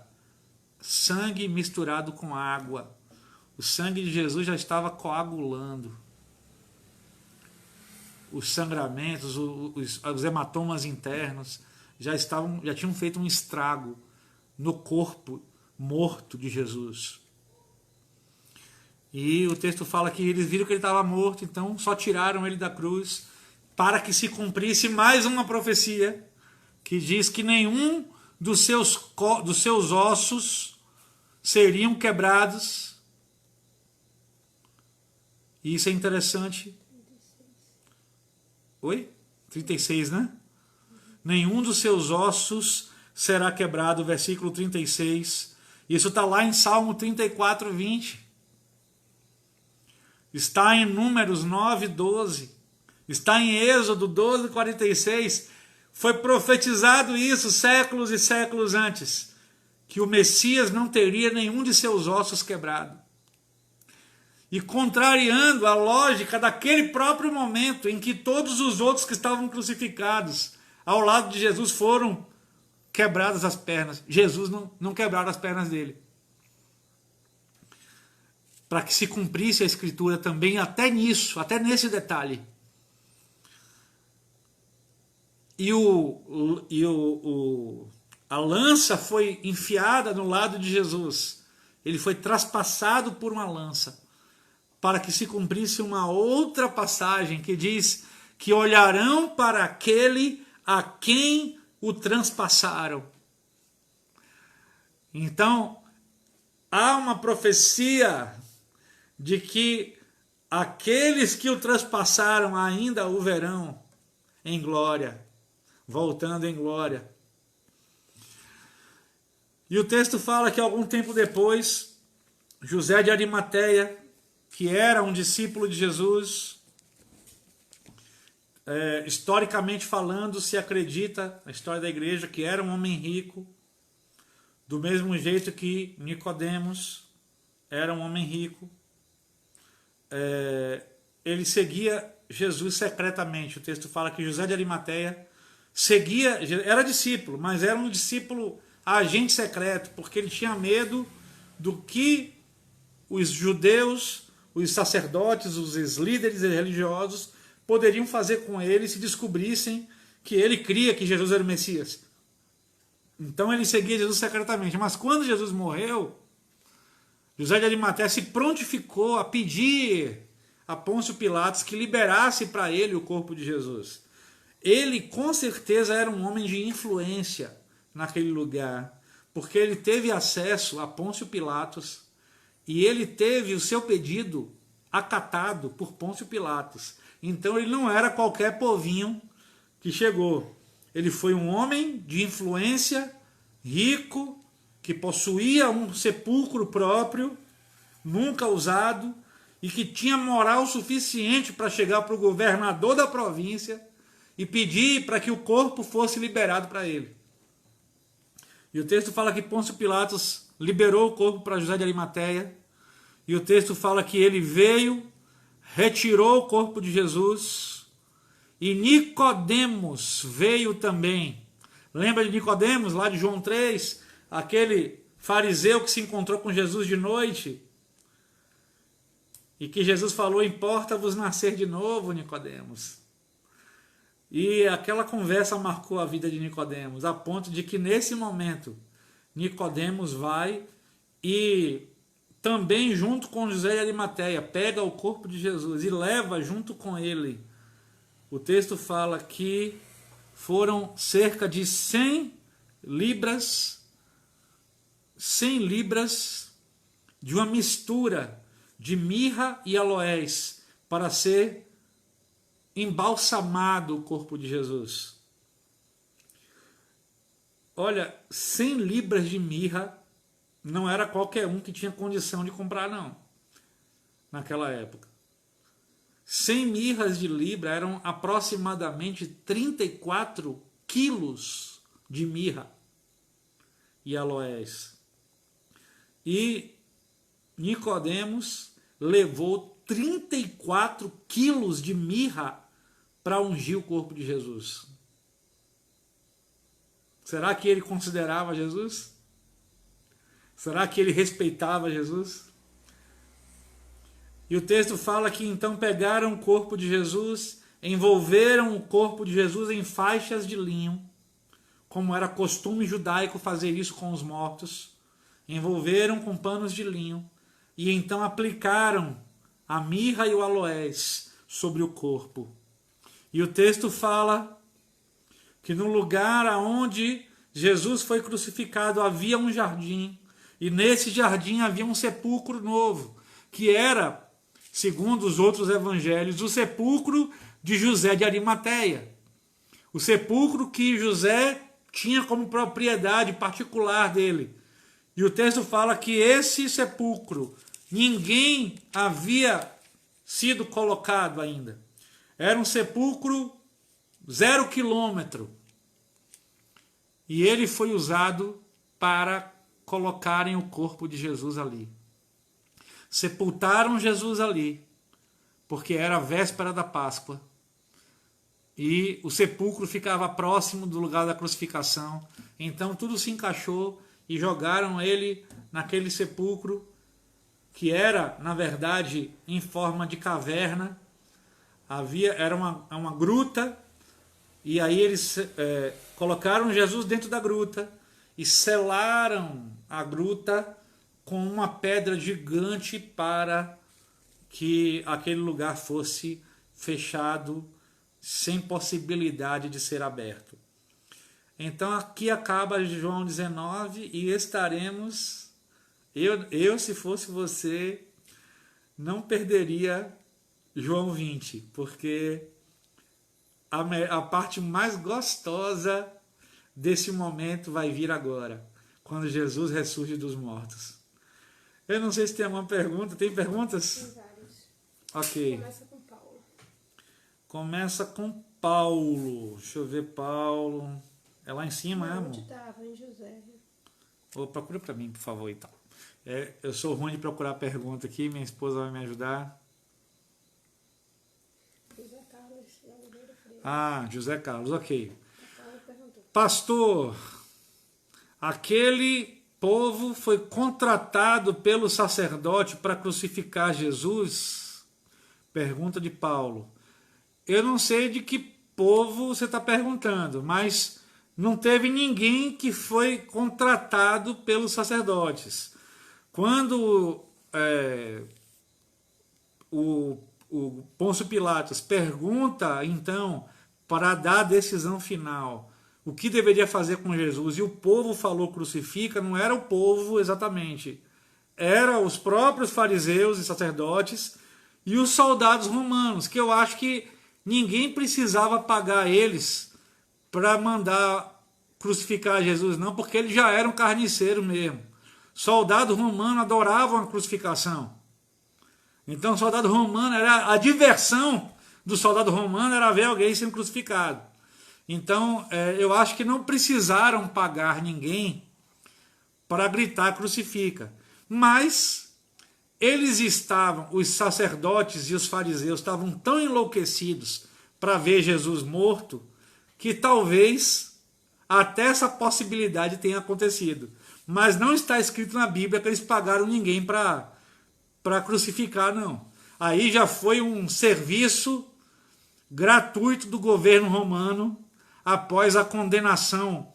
sangue misturado com água. O sangue de Jesus já estava coagulando. Os sangramentos, os hematomas internos já tinham feito um estrago no corpo morto de Jesus. E o texto fala que eles viram que ele estava morto, então só tiraram ele da cruz para que se cumprisse mais uma profecia que diz que nenhum dos seus ossos seriam quebrados. E isso é interessante. Oi? 36, né? Nenhum dos seus ossos será quebrado, versículo 36. Isso está lá em Salmo 34, 20. Está em Números 9, 12. Está em Êxodo 12, 46. Foi profetizado isso séculos e séculos antes, que o Messias não teria nenhum de seus ossos quebrado. E contrariando a lógica daquele próprio momento em que todos os outros que estavam crucificados ao lado de Jesus foram quebradas as pernas. Jesus não quebraram as pernas dele. Para que se cumprisse a Escritura também até nisso, até nesse detalhe. A lança foi enfiada no lado de Jesus. Ele foi traspassado por uma lança, para que se cumprisse uma outra passagem que diz que olharão para aquele a quem o transpassaram. Então, há uma profecia de que aqueles que o transpassaram ainda o verão em glória, voltando em glória. E o texto fala que algum tempo depois, José de Arimateia, que era um discípulo de Jesus, historicamente falando, se acredita, na história da igreja, que era um homem rico, do mesmo jeito que Nicodemos era um homem rico. Ele seguia Jesus secretamente. O texto fala que José de Arimateia seguia, era discípulo, mas era um discípulo agente secreto, porque ele tinha medo do que os judeus, os sacerdotes, os líderes religiosos poderiam fazer com ele se descobrissem que ele cria que Jesus era o Messias. Então ele seguia Jesus secretamente. Mas quando Jesus morreu, José de Arimateia se prontificou a pedir a Pôncio Pilatos que liberasse para ele o corpo de Jesus. Ele com certeza era um homem de influência naquele lugar, porque ele teve acesso a Pôncio Pilatos e ele teve o seu pedido acatado por Pôncio Pilatos. Então ele não era qualquer povinho que chegou. Ele foi um homem de influência, rico, que possuía um sepulcro próprio, nunca usado, e que tinha moral suficiente para chegar para o governador da província e pedir para que o corpo fosse liberado para ele. E o texto fala que Pôncio Pilatos liberou o corpo para José de Arimateia, e o texto fala que ele veio, retirou o corpo de Jesus, e Nicodemos veio também. Lembra de Nicodemos, lá de João 3, aquele fariseu que se encontrou com Jesus de noite, e que Jesus falou: importa-vos nascer de novo, Nicodemos. E aquela conversa marcou a vida de Nicodemos, a ponto de que nesse momento Nicodemos vai e também junto com José de Arimateia pega o corpo de Jesus e leva junto com ele. O texto fala que foram cerca de 100 libras de uma mistura de mirra e aloés para ser embalsamado o corpo de Jesus. Olha, 100 libras de mirra não era qualquer um que tinha condição de comprar, não, naquela época. 100 mirras de libra eram aproximadamente 34 quilos de mirra e aloés. E Nicodemos levou 34 quilos de mirra para ungir o corpo de Jesus. Será que ele considerava Jesus? Será que ele respeitava Jesus? E o texto fala que então pegaram o corpo de Jesus, envolveram o corpo de Jesus em faixas de linho, como era costume judaico fazer isso com os mortos. Envolveram com panos de linho e então aplicaram a mirra e o aloés sobre o corpo. E o texto fala que no lugar aonde Jesus foi crucificado havia um jardim, e nesse jardim havia um sepulcro novo, que era, segundo os outros evangelhos, o sepulcro de José de Arimateia. O sepulcro que José tinha como propriedade particular dele. E o texto fala que esse sepulcro ninguém havia sido colocado ainda. Era um sepulcro 0 quilômetro. E ele foi usado para colocarem o corpo de Jesus ali. Sepultaram Jesus ali, porque era a véspera da Páscoa. E o sepulcro ficava próximo do lugar da crucificação. Então tudo se encaixou e jogaram ele naquele sepulcro, que era, na verdade, em forma de caverna. Era uma gruta, e aí eles colocaram Jesus dentro da gruta e selaram a gruta com uma pedra gigante para que aquele lugar fosse fechado, sem possibilidade de ser aberto. Então aqui acaba João 19 e estaremos... Eu, se fosse você, não perderia João 20, porque a parte mais gostosa desse momento vai vir agora, quando Jesus ressurge dos mortos. Eu não sei se tem alguma pergunta. Tem perguntas? Tem várias. Ok. Começa com Paulo. Começa com Paulo. Deixa eu ver, Paulo. É lá em cima, Não, amor? onde estava? Em José. Procura para mim, por favor, então. Eu sou ruim de procurar pergunta aqui, minha esposa vai me ajudar. José Carlos Oliveira Freire. Ah, José Carlos, ok. Paulo perguntou. Pastor, aquele povo foi contratado pelo sacerdote para crucificar Jesus? Pergunta de Paulo. Eu não sei de que povo você está perguntando, mas não teve ninguém que foi contratado pelos sacerdotes. Quando o Pôncio Pilatos pergunta, então, para dar a decisão final, o que deveria fazer com Jesus, e o povo falou crucifica, não era o povo exatamente, eram os próprios fariseus e sacerdotes e os soldados romanos, que eu acho que ninguém precisava pagar eles para mandar crucificar Jesus, não, porque eles já eram carniceiros mesmo. Soldado romano adoravam a crucificação. Então, o soldado romano, a diversão do soldado romano era ver alguém sendo crucificado. Então, eu acho que não precisaram pagar ninguém para gritar crucifica. Mas eles estavam, os sacerdotes e os fariseus estavam tão enlouquecidos para ver Jesus morto, que talvez até essa possibilidade tenha acontecido. Mas não está escrito na Bíblia que eles pagaram ninguém para crucificar, não. Aí já foi um serviço gratuito do governo romano após a condenação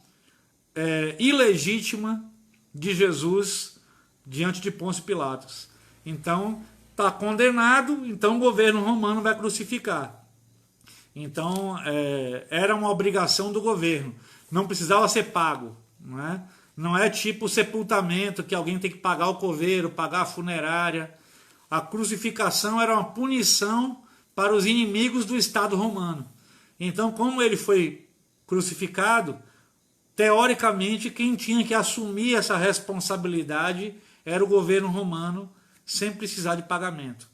ilegítima de Jesus diante de Pôncio Pilatos. Então, está condenado, então o governo romano vai crucificar. Então, era uma obrigação do governo. Não precisava ser pago. Não é tipo o sepultamento, que alguém tem que pagar o coveiro, pagar a funerária. A crucificação era uma punição para os inimigos do Estado romano. Então, como ele foi crucificado, teoricamente, quem tinha que assumir essa responsabilidade era o governo romano, sem precisar de pagamento.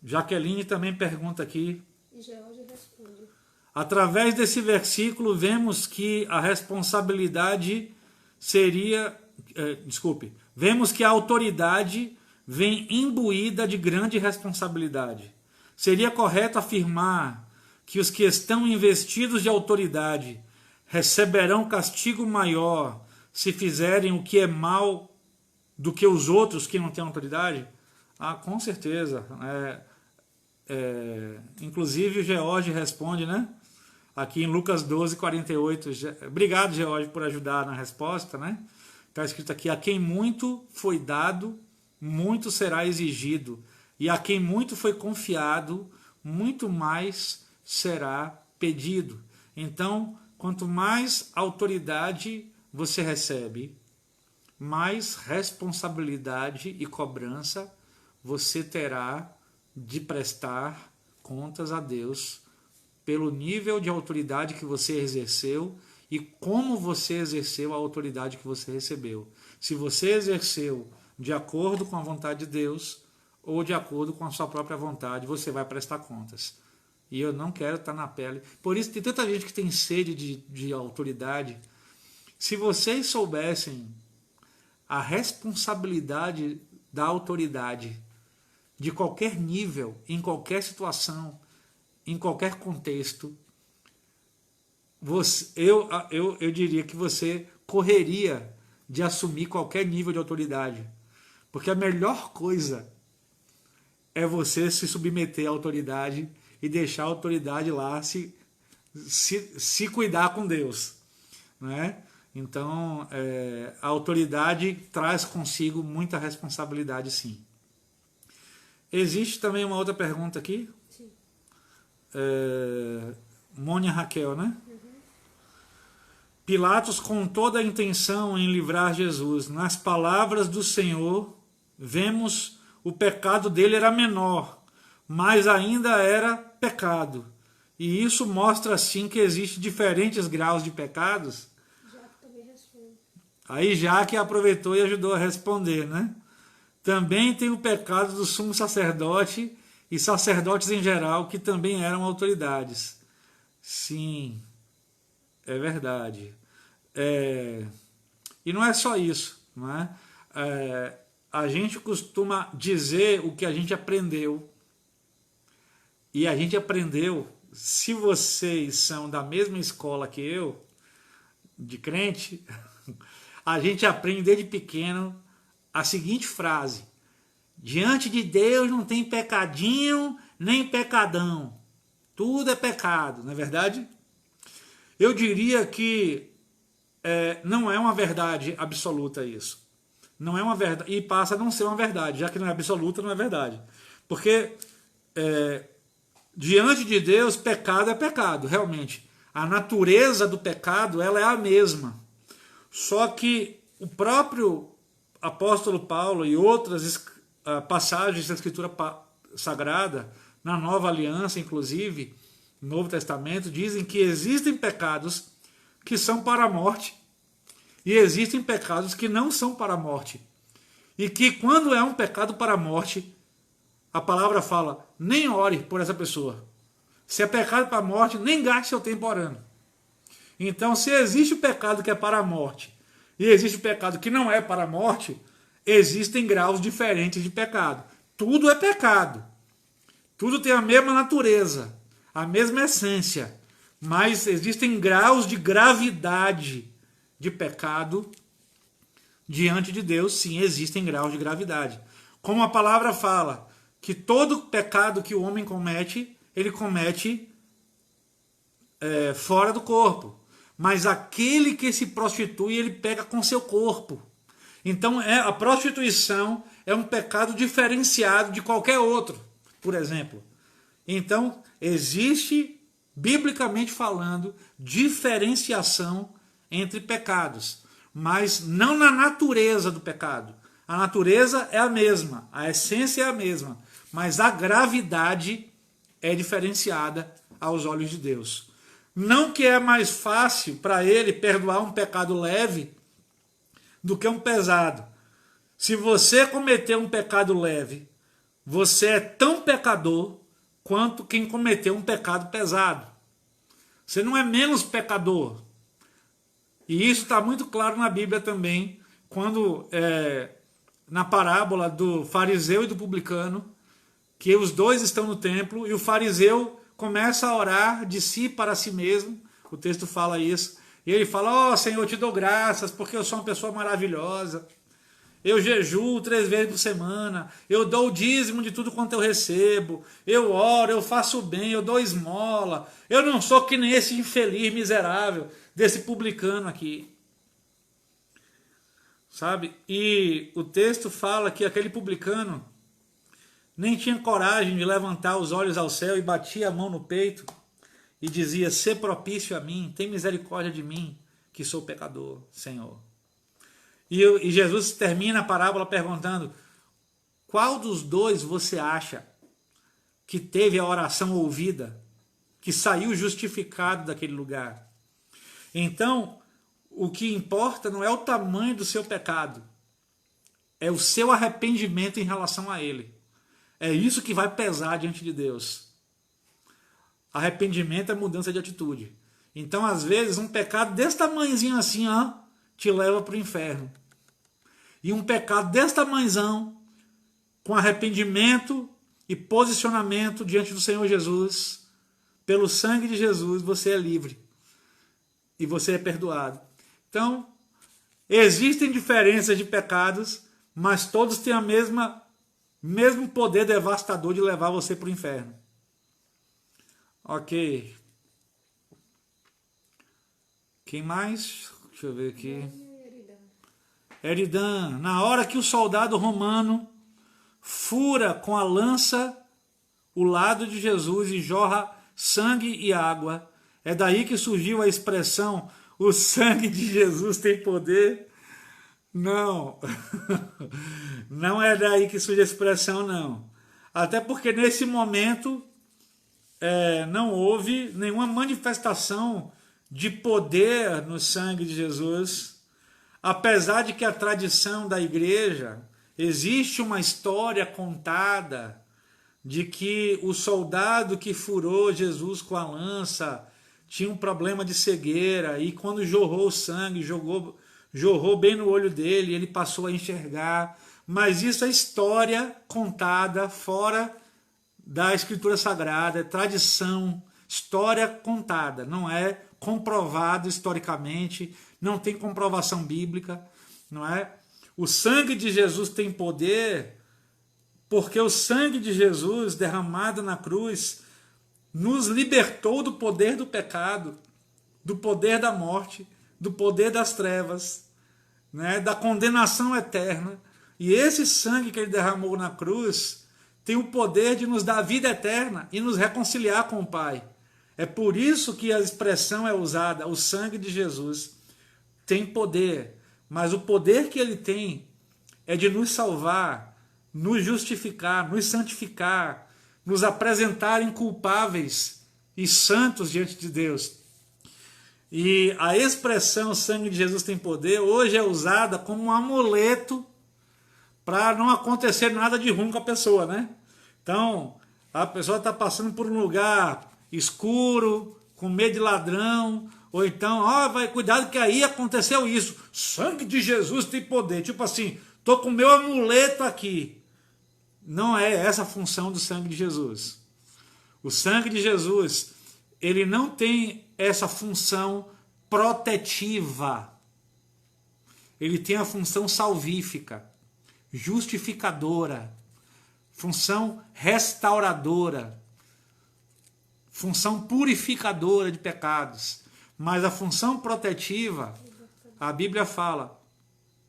Jaqueline também pergunta aqui. E George responde. Através desse versículo, vemos que a responsabilidade seria... vemos que a autoridade vem imbuída de grande responsabilidade. Seria correto afirmar que os que estão investidos de autoridade receberão castigo maior se fizerem o que é mal do que os outros que não têm autoridade? Com certeza. Inclusive o George responde, né? Aqui em Lucas 12, 48. Obrigado, George, por ajudar na resposta, né? Está escrito aqui: a quem muito foi dado, muito será exigido. E a quem muito foi confiado, muito mais será pedido. Então, quanto mais autoridade você recebe, mais responsabilidade e cobrança você terá de prestar contas a Deus pelo nível de autoridade que você exerceu e como você exerceu a autoridade que você recebeu. Se você exerceu de acordo com a vontade de Deus ou de acordo com a sua própria vontade, você vai prestar contas. E eu não quero estar na pele. Por isso tem tanta gente que tem sede de autoridade. Se vocês soubessem a responsabilidade da autoridade de qualquer nível, em qualquer situação, em qualquer contexto, eu diria que você correria de assumir qualquer nível de autoridade. Porque a melhor coisa é você se submeter à autoridade e deixar a autoridade lá se cuidar com Deus. Né? Então, a autoridade traz consigo muita responsabilidade, sim. Existe também uma outra pergunta aqui. Sim. Mônia Raquel, né? Pilatos, com toda a intenção em livrar Jesus, nas palavras do Senhor, vemos o pecado dele era menor, mas ainda era pecado. E isso mostra, assim, que existem diferentes graus de pecados. Jaque também responde. Aí Jaque aproveitou e ajudou a responder, né? Também tem o pecado do sumo sacerdote e sacerdotes em geral, que também eram autoridades. Sim, é verdade. E não é só isso. Não é? A gente costuma dizer o que a gente aprendeu. E a gente aprendeu, se vocês são da mesma escola que eu, de crente, a gente aprende desde pequeno a seguinte frase: diante de Deus não tem pecadinho nem pecadão. Tudo é pecado, não é verdade? Eu diria que não é uma verdade absoluta isso. Não é uma verdade, e passa a não ser uma verdade, já que não é absoluta, não é verdade. Porque diante de Deus, pecado é pecado, realmente. A natureza do pecado, ela é a mesma. Só que o próprio apóstolo Paulo e outras passagens da Escritura Sagrada, na Nova Aliança, inclusive, no Novo Testamento, dizem que existem pecados que são para a morte e existem pecados que não são para a morte. E que quando é um pecado para a morte, a palavra fala: nem ore por essa pessoa. Se é pecado para a morte, nem gaste seu tempo orando. Então, se existe o pecado que é para a morte e existe o pecado que não é para a morte, existem graus diferentes de pecado. Tudo é pecado. Tudo tem a mesma natureza, a mesma essência, mas existem graus de gravidade de pecado diante de Deus. Sim, existem graus de gravidade. Como a palavra fala, que todo pecado que o homem comete, ele comete fora do corpo. Mas aquele que se prostitui, ele pega com seu corpo. Então a prostituição é um pecado diferenciado de qualquer outro, por exemplo. Então existe, biblicamente falando, diferenciação entre pecados, mas não na natureza do pecado. A natureza é a mesma, a essência é a mesma, mas a gravidade é diferenciada aos olhos de Deus. Não que é mais fácil para ele perdoar um pecado leve do que um pesado. Se você cometer um pecado leve, você é tão pecador quanto quem cometeu um pecado pesado. Você não é menos pecador. E isso está muito claro na Bíblia também, quando na parábola do fariseu e do publicano, que os dois estão no templo e o fariseu começa a orar de si para si mesmo, o texto fala isso, e ele fala, ó Senhor, eu te dou graças porque eu sou uma pessoa maravilhosa, eu jejuo 3 vezes por semana, eu dou o dízimo de tudo quanto eu recebo, eu oro, eu faço bem, eu dou esmola, eu não sou que nem esse infeliz miserável desse publicano aqui. Sabe? E o texto fala que aquele publicano nem tinha coragem de levantar os olhos ao céu e batia a mão no peito e dizia, sê propício a mim, tem misericórdia de mim, que sou pecador, Senhor. E Jesus termina a parábola perguntando, qual dos dois você acha que teve a oração ouvida, que saiu justificado daquele lugar? Então, o que importa não é o tamanho do seu pecado, é o seu arrependimento em relação a ele. É isso que vai pesar diante de Deus. Arrependimento é mudança de atitude. Então, às vezes, um pecado desse tamanhozinho assim, ó, te leva para o inferno. E um pecado desse tamanhozão, com arrependimento e posicionamento diante do Senhor Jesus, pelo sangue de Jesus, você é livre. E você é perdoado. Então, existem diferenças de pecados, mas todos têm a mesmo poder devastador de levar você para o inferno. Ok. Quem mais? Deixa eu ver aqui. Eridan. Na hora que o soldado romano fura com a lança o lado de Jesus e jorra sangue e água, é daí que surgiu a expressão, o sangue de Jesus tem poder? Não. Não é daí que surge a expressão, não. Até porque nesse momento não houve nenhuma manifestação de poder no sangue de Jesus. Apesar de que a tradição da igreja, existe uma história contada de que o soldado que furou Jesus com a lança tinha um problema de cegueira e quando jorrou o sangue, jorrou bem no olho dele, ele passou a enxergar. Mas isso é história contada fora da Escritura Sagrada, é tradição, história contada, não é comprovado historicamente, não tem comprovação bíblica, não é? O sangue de Jesus tem poder porque o sangue de Jesus derramado na cruz nos libertou do poder do pecado, do poder da morte, do poder das trevas, né, da condenação eterna. E esse sangue que ele derramou na cruz tem o poder de nos dar vida eterna e nos reconciliar com o Pai. É por isso que a expressão é usada, o sangue de Jesus tem poder, mas o poder que ele tem é de nos salvar, nos justificar, nos santificar, nos apresentar inculpáveis e santos diante de Deus. E a expressão sangue de Jesus tem poder hoje é usada como um amuleto para não acontecer nada de ruim com a pessoa, né? Então, a pessoa está passando por um lugar escuro, com medo de ladrão, ou então, vai, cuidado que aí aconteceu isso. Sangue de Jesus tem poder. Tipo assim, tô com meu amuleto aqui. Não é essa a função do sangue de Jesus. O sangue de Jesus, ele não tem essa função protetiva. Ele tem a função salvífica, justificadora, função restauradora, função purificadora de pecados. Mas a função protetiva, a Bíblia fala,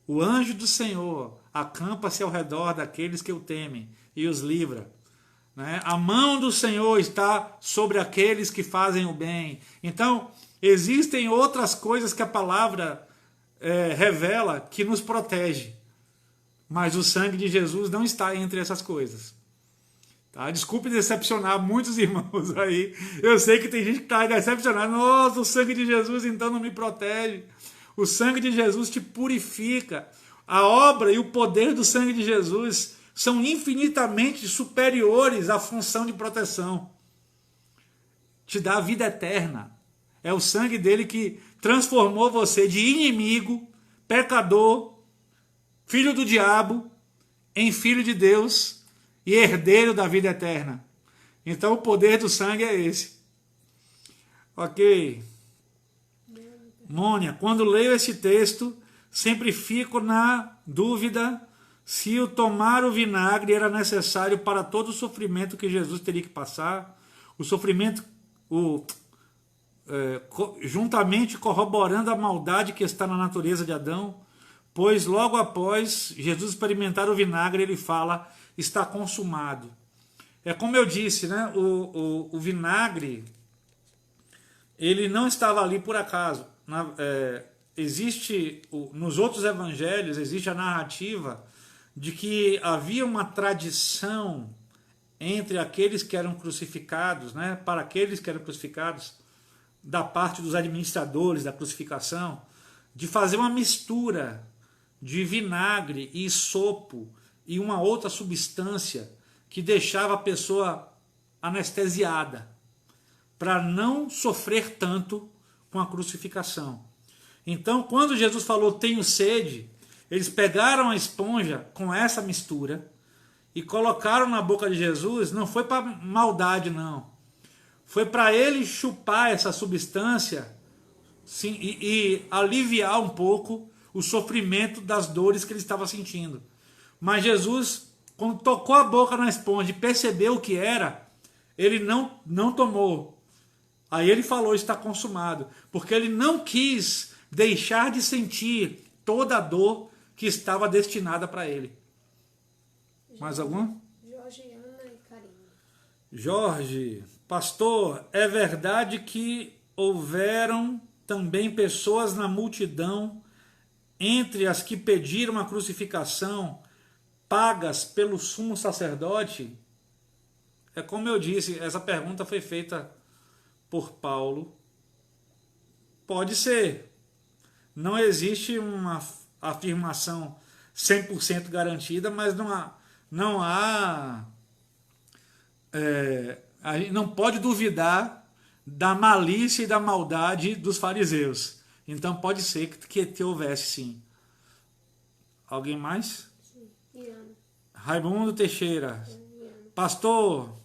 o anjo do Senhor acampa-se ao redor daqueles que o temem e os livra. Né? A mão do Senhor está sobre aqueles que fazem o bem. Então, existem outras coisas que a palavra revela que nos protege. Mas o sangue de Jesus não está entre essas coisas. Tá? Desculpe decepcionar muitos irmãos aí. Eu sei que tem gente que está decepcionada. Nossa, o sangue de Jesus então não me protege. O sangue de Jesus te purifica. A obra e o poder do sangue de Jesus são infinitamente superiores à função de proteção. Te dá a vida eterna. É o sangue dele que transformou você de inimigo, pecador, filho do diabo, em filho de Deus e herdeiro da vida eterna. Então o poder do sangue é esse. Ok. Mônia, quando leio esse texto, sempre fico na dúvida se o tomar o vinagre era necessário para todo o sofrimento que Jesus teria que passar, o sofrimento, juntamente corroborando a maldade que está na natureza de Adão, pois logo após Jesus experimentar o vinagre, ele fala, está consumado. É como eu disse, né? O vinagre, ele não estava ali por acaso. Existe, nos outros evangelhos, existe a narrativa de que havia uma tradição entre aqueles que eram crucificados, né? Para aqueles que eram crucificados, da parte dos administradores da crucificação, de fazer uma mistura de vinagre e sopo e uma outra substância que deixava a pessoa anestesiada, para não sofrer tanto com a crucificação. Então, quando Jesus falou, tenho sede, eles pegaram a esponja com essa mistura e colocaram na boca de Jesus, não foi para maldade não, foi para ele chupar essa substância, sim, e aliviar um pouco o sofrimento das dores que ele estava sentindo. Mas Jesus, quando tocou a boca na esponja e percebeu o que era, ele não tomou. Aí ele falou, está consumado, porque ele não quis deixar de sentir toda a dor que estava destinada para ele. Mais alguma? Jorge, Ana e Karine. Jorge, pastor, é verdade que houveram também pessoas na multidão, entre as que pediram a crucificação, pagas pelo sumo sacerdote? É como eu disse, essa pergunta foi feita por Paulo. Pode ser. Não existe uma afirmação 100% garantida, mas a gente não pode duvidar da malícia e da maldade dos fariseus. Então pode ser que houvesse sim. Alguém mais? Sim. Iana. Raimundo Teixeira. Pastor,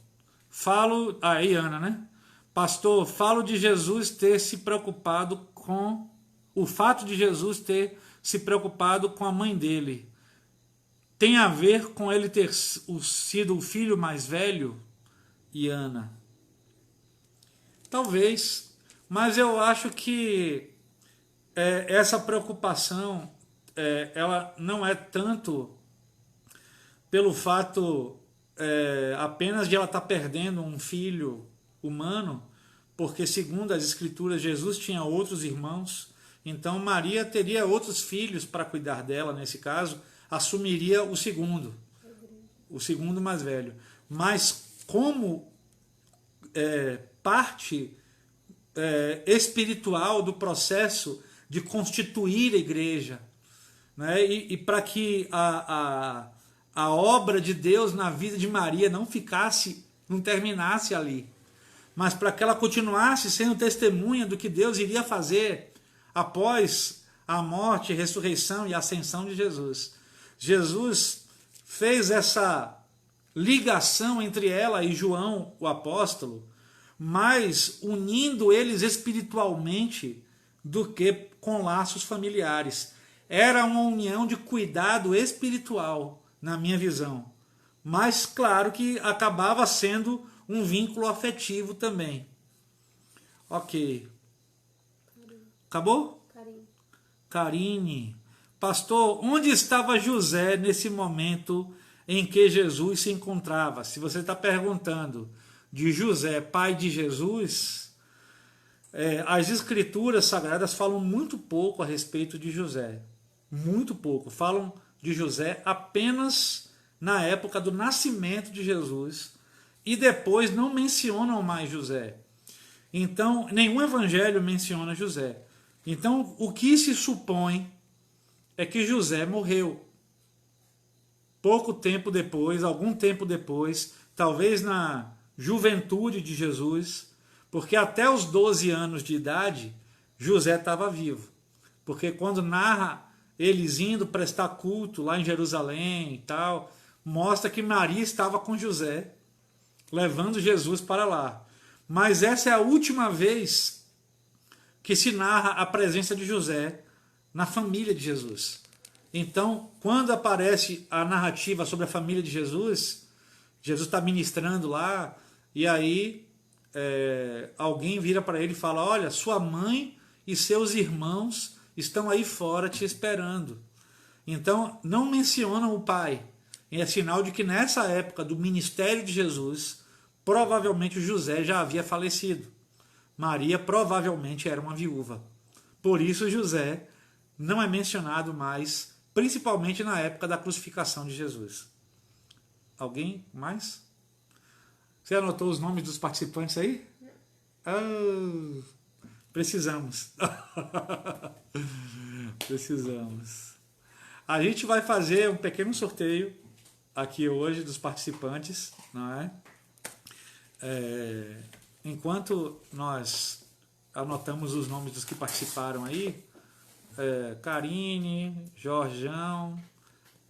falo... Iana, né? Pastor, falo de Jesus ter se preocupado com... O fato de Jesus ter se preocupado com a mãe dele tem a ver com ele ter sido o filho mais velho? Iana. Talvez, mas eu acho que essa preocupação ela não é tanto pelo fato apenas de ela estar perdendo um filho humano, porque segundo as escrituras Jesus tinha outros irmãos, então Maria teria outros filhos para cuidar dela, nesse caso, assumiria o segundo mais velho. Mas como parte espiritual do processo de constituir a igreja, né? E para que a obra de Deus na vida de Maria não terminasse ali. mas para que ela continuasse sendo testemunha do que Deus iria fazer após a morte, ressurreição e ascensão de Jesus. Jesus fez essa ligação entre ela e João, o apóstolo, mais unindo eles espiritualmente do que com laços familiares. Era uma união de cuidado espiritual, na minha visão. Mas claro que acabava sendo um vínculo afetivo também. Ok. Acabou? Karine. Pastor, onde estava José nesse momento em que Jesus se encontrava? Se você está perguntando de José, pai de Jesus, as escrituras sagradas falam muito pouco a respeito de José. Muito pouco. Falam de José apenas na época do nascimento de Jesus e depois não mencionam mais José. Então, nenhum evangelho menciona José. Então, o que se supõe é que José morreu. Pouco tempo depois, algum tempo depois, talvez na juventude de Jesus, porque até os 12 anos de idade, José estava vivo. Porque quando narra eles indo prestar culto lá em Jerusalém e tal, mostra que Maria estava com José, levando Jesus para lá. Mas essa é a última vez que se narra a presença de José na família de Jesus. Então, quando aparece a narrativa sobre a família de Jesus, Jesus está ministrando lá, e aí alguém vira para ele e fala: olha, sua mãe e seus irmãos estão aí fora te esperando. Então, não mencionam o pai. É sinal de que nessa época do ministério de Jesus, provavelmente José já havia falecido. Maria provavelmente era uma viúva. Por isso José não é mencionado mais, principalmente na época da crucificação de Jesus. Alguém mais? Você anotou os nomes dos participantes aí? Oh, precisamos. Precisamos. A gente vai fazer um pequeno sorteio aqui hoje dos participantes, não é? Enquanto nós anotamos os nomes dos que participaram aí, Karine, Jorjão,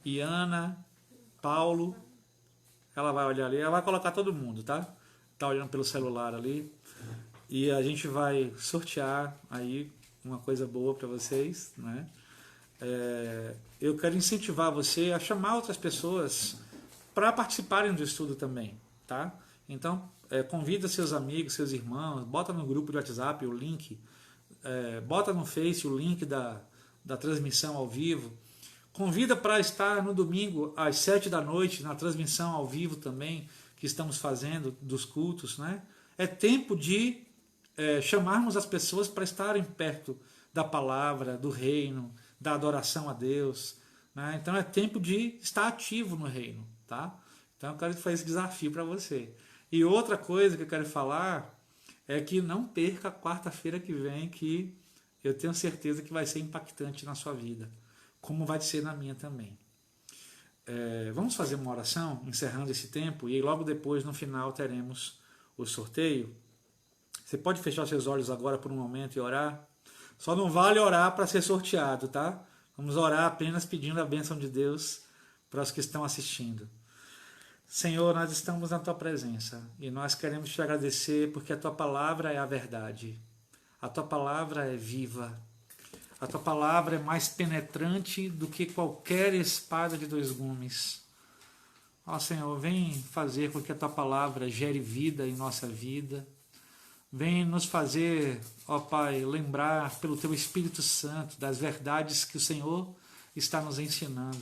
Iana, Paulo, ela vai olhar ali, ela vai colocar todo mundo, tá? Tá olhando pelo celular ali, e a gente vai sortear aí uma coisa boa para vocês, né? Eu quero incentivar você a chamar outras pessoas para participarem do estudo também, tá? Então, convida seus amigos, seus irmãos, bota no grupo de WhatsApp o link, bota no Face o link da transmissão ao vivo, convida para estar no domingo às 7 da noite na transmissão ao vivo também, que estamos fazendo dos cultos, né? É tempo de chamarmos as pessoas para estarem perto da palavra, do reino, da adoração a Deus, né? Então é tempo de estar ativo no reino, tá? Então eu quero fazer esse desafio para você. E outra coisa que eu quero falar é que não perca a quarta-feira que vem, que eu tenho certeza que vai ser impactante na sua vida, como vai ser na minha também. Vamos fazer uma oração, encerrando esse tempo, e logo depois, no final, teremos o sorteio. Você pode fechar seus olhos agora por um momento e orar? Só não vale orar para ser sorteado, tá? Vamos orar apenas pedindo a bênção de Deus para os que estão assistindo. Senhor, nós estamos na Tua presença e nós queremos Te agradecer porque a Tua palavra é a verdade. A Tua palavra é viva. A Tua palavra é mais penetrante do que qualquer espada de 2 gumes. Ó Senhor, vem fazer com que a Tua palavra gere vida em nossa vida. Vem nos fazer, ó Pai, lembrar pelo Teu Espírito Santo das verdades que o Senhor está nos ensinando.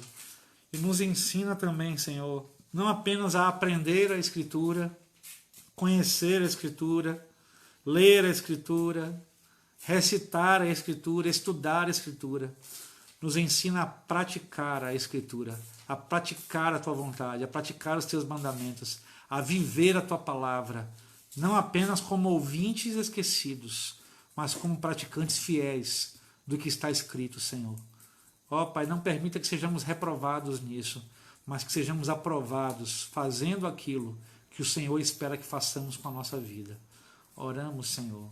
E nos ensina também, Senhor, não apenas a aprender a Escritura, conhecer a Escritura, ler a Escritura, recitar a Escritura, estudar a Escritura. Nos ensina a praticar a Escritura, a praticar a Tua vontade, a praticar os Teus mandamentos, a viver a Tua palavra, não apenas como ouvintes esquecidos, mas como praticantes fiéis do que está escrito, Senhor. Ó Pai, não permita que sejamos reprovados nisso, mas que sejamos aprovados fazendo aquilo que o Senhor espera que façamos com a nossa vida. Oramos, Senhor,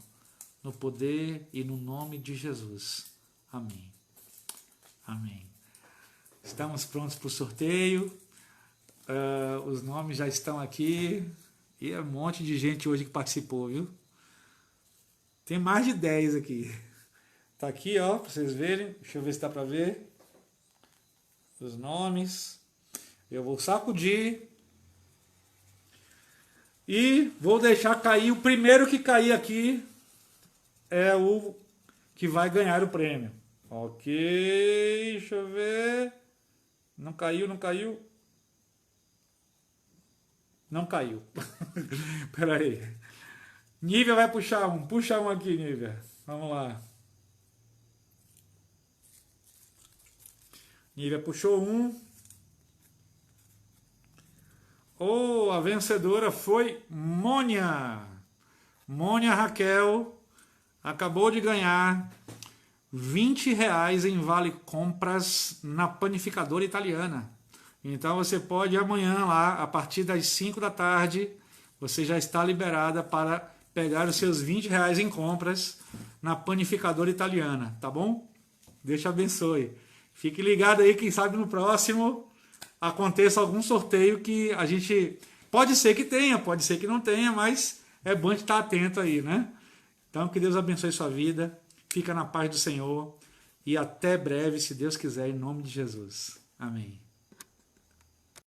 no poder e no nome de Jesus. Amém. Amém. Estamos prontos para o sorteio. Os nomes já estão aqui. E é um monte de gente hoje que participou, viu? Tem mais de 10 aqui. Tá aqui, ó, para vocês verem. Deixa eu ver se dá para ver. Os nomes. Eu vou sacudir. E vou deixar cair. O primeiro que cair aqui é o que vai ganhar o prêmio. Ok, deixa eu ver. Não caiu, não caiu. Não caiu. Espera aí. Nívia vai puxar um. Puxa um aqui, Nívia. Vamos lá. Nívia puxou um. Oh, a vencedora foi Mônia. Mônia Raquel acabou de ganhar R$20 em vale compras na panificadora italiana. Então você pode ir amanhã lá, a partir das 5 da tarde, você já está liberada para pegar os seus R$20 em compras na panificadora italiana, tá bom? Deus te abençoe. Fique ligado aí, quem sabe no próximo aconteça algum sorteio que a gente... Pode ser que tenha, pode ser que não tenha, mas é bom estar atento aí, né? Então que Deus abençoe sua vida, fica na paz do Senhor e até breve, se Deus quiser, em nome de Jesus. Amém.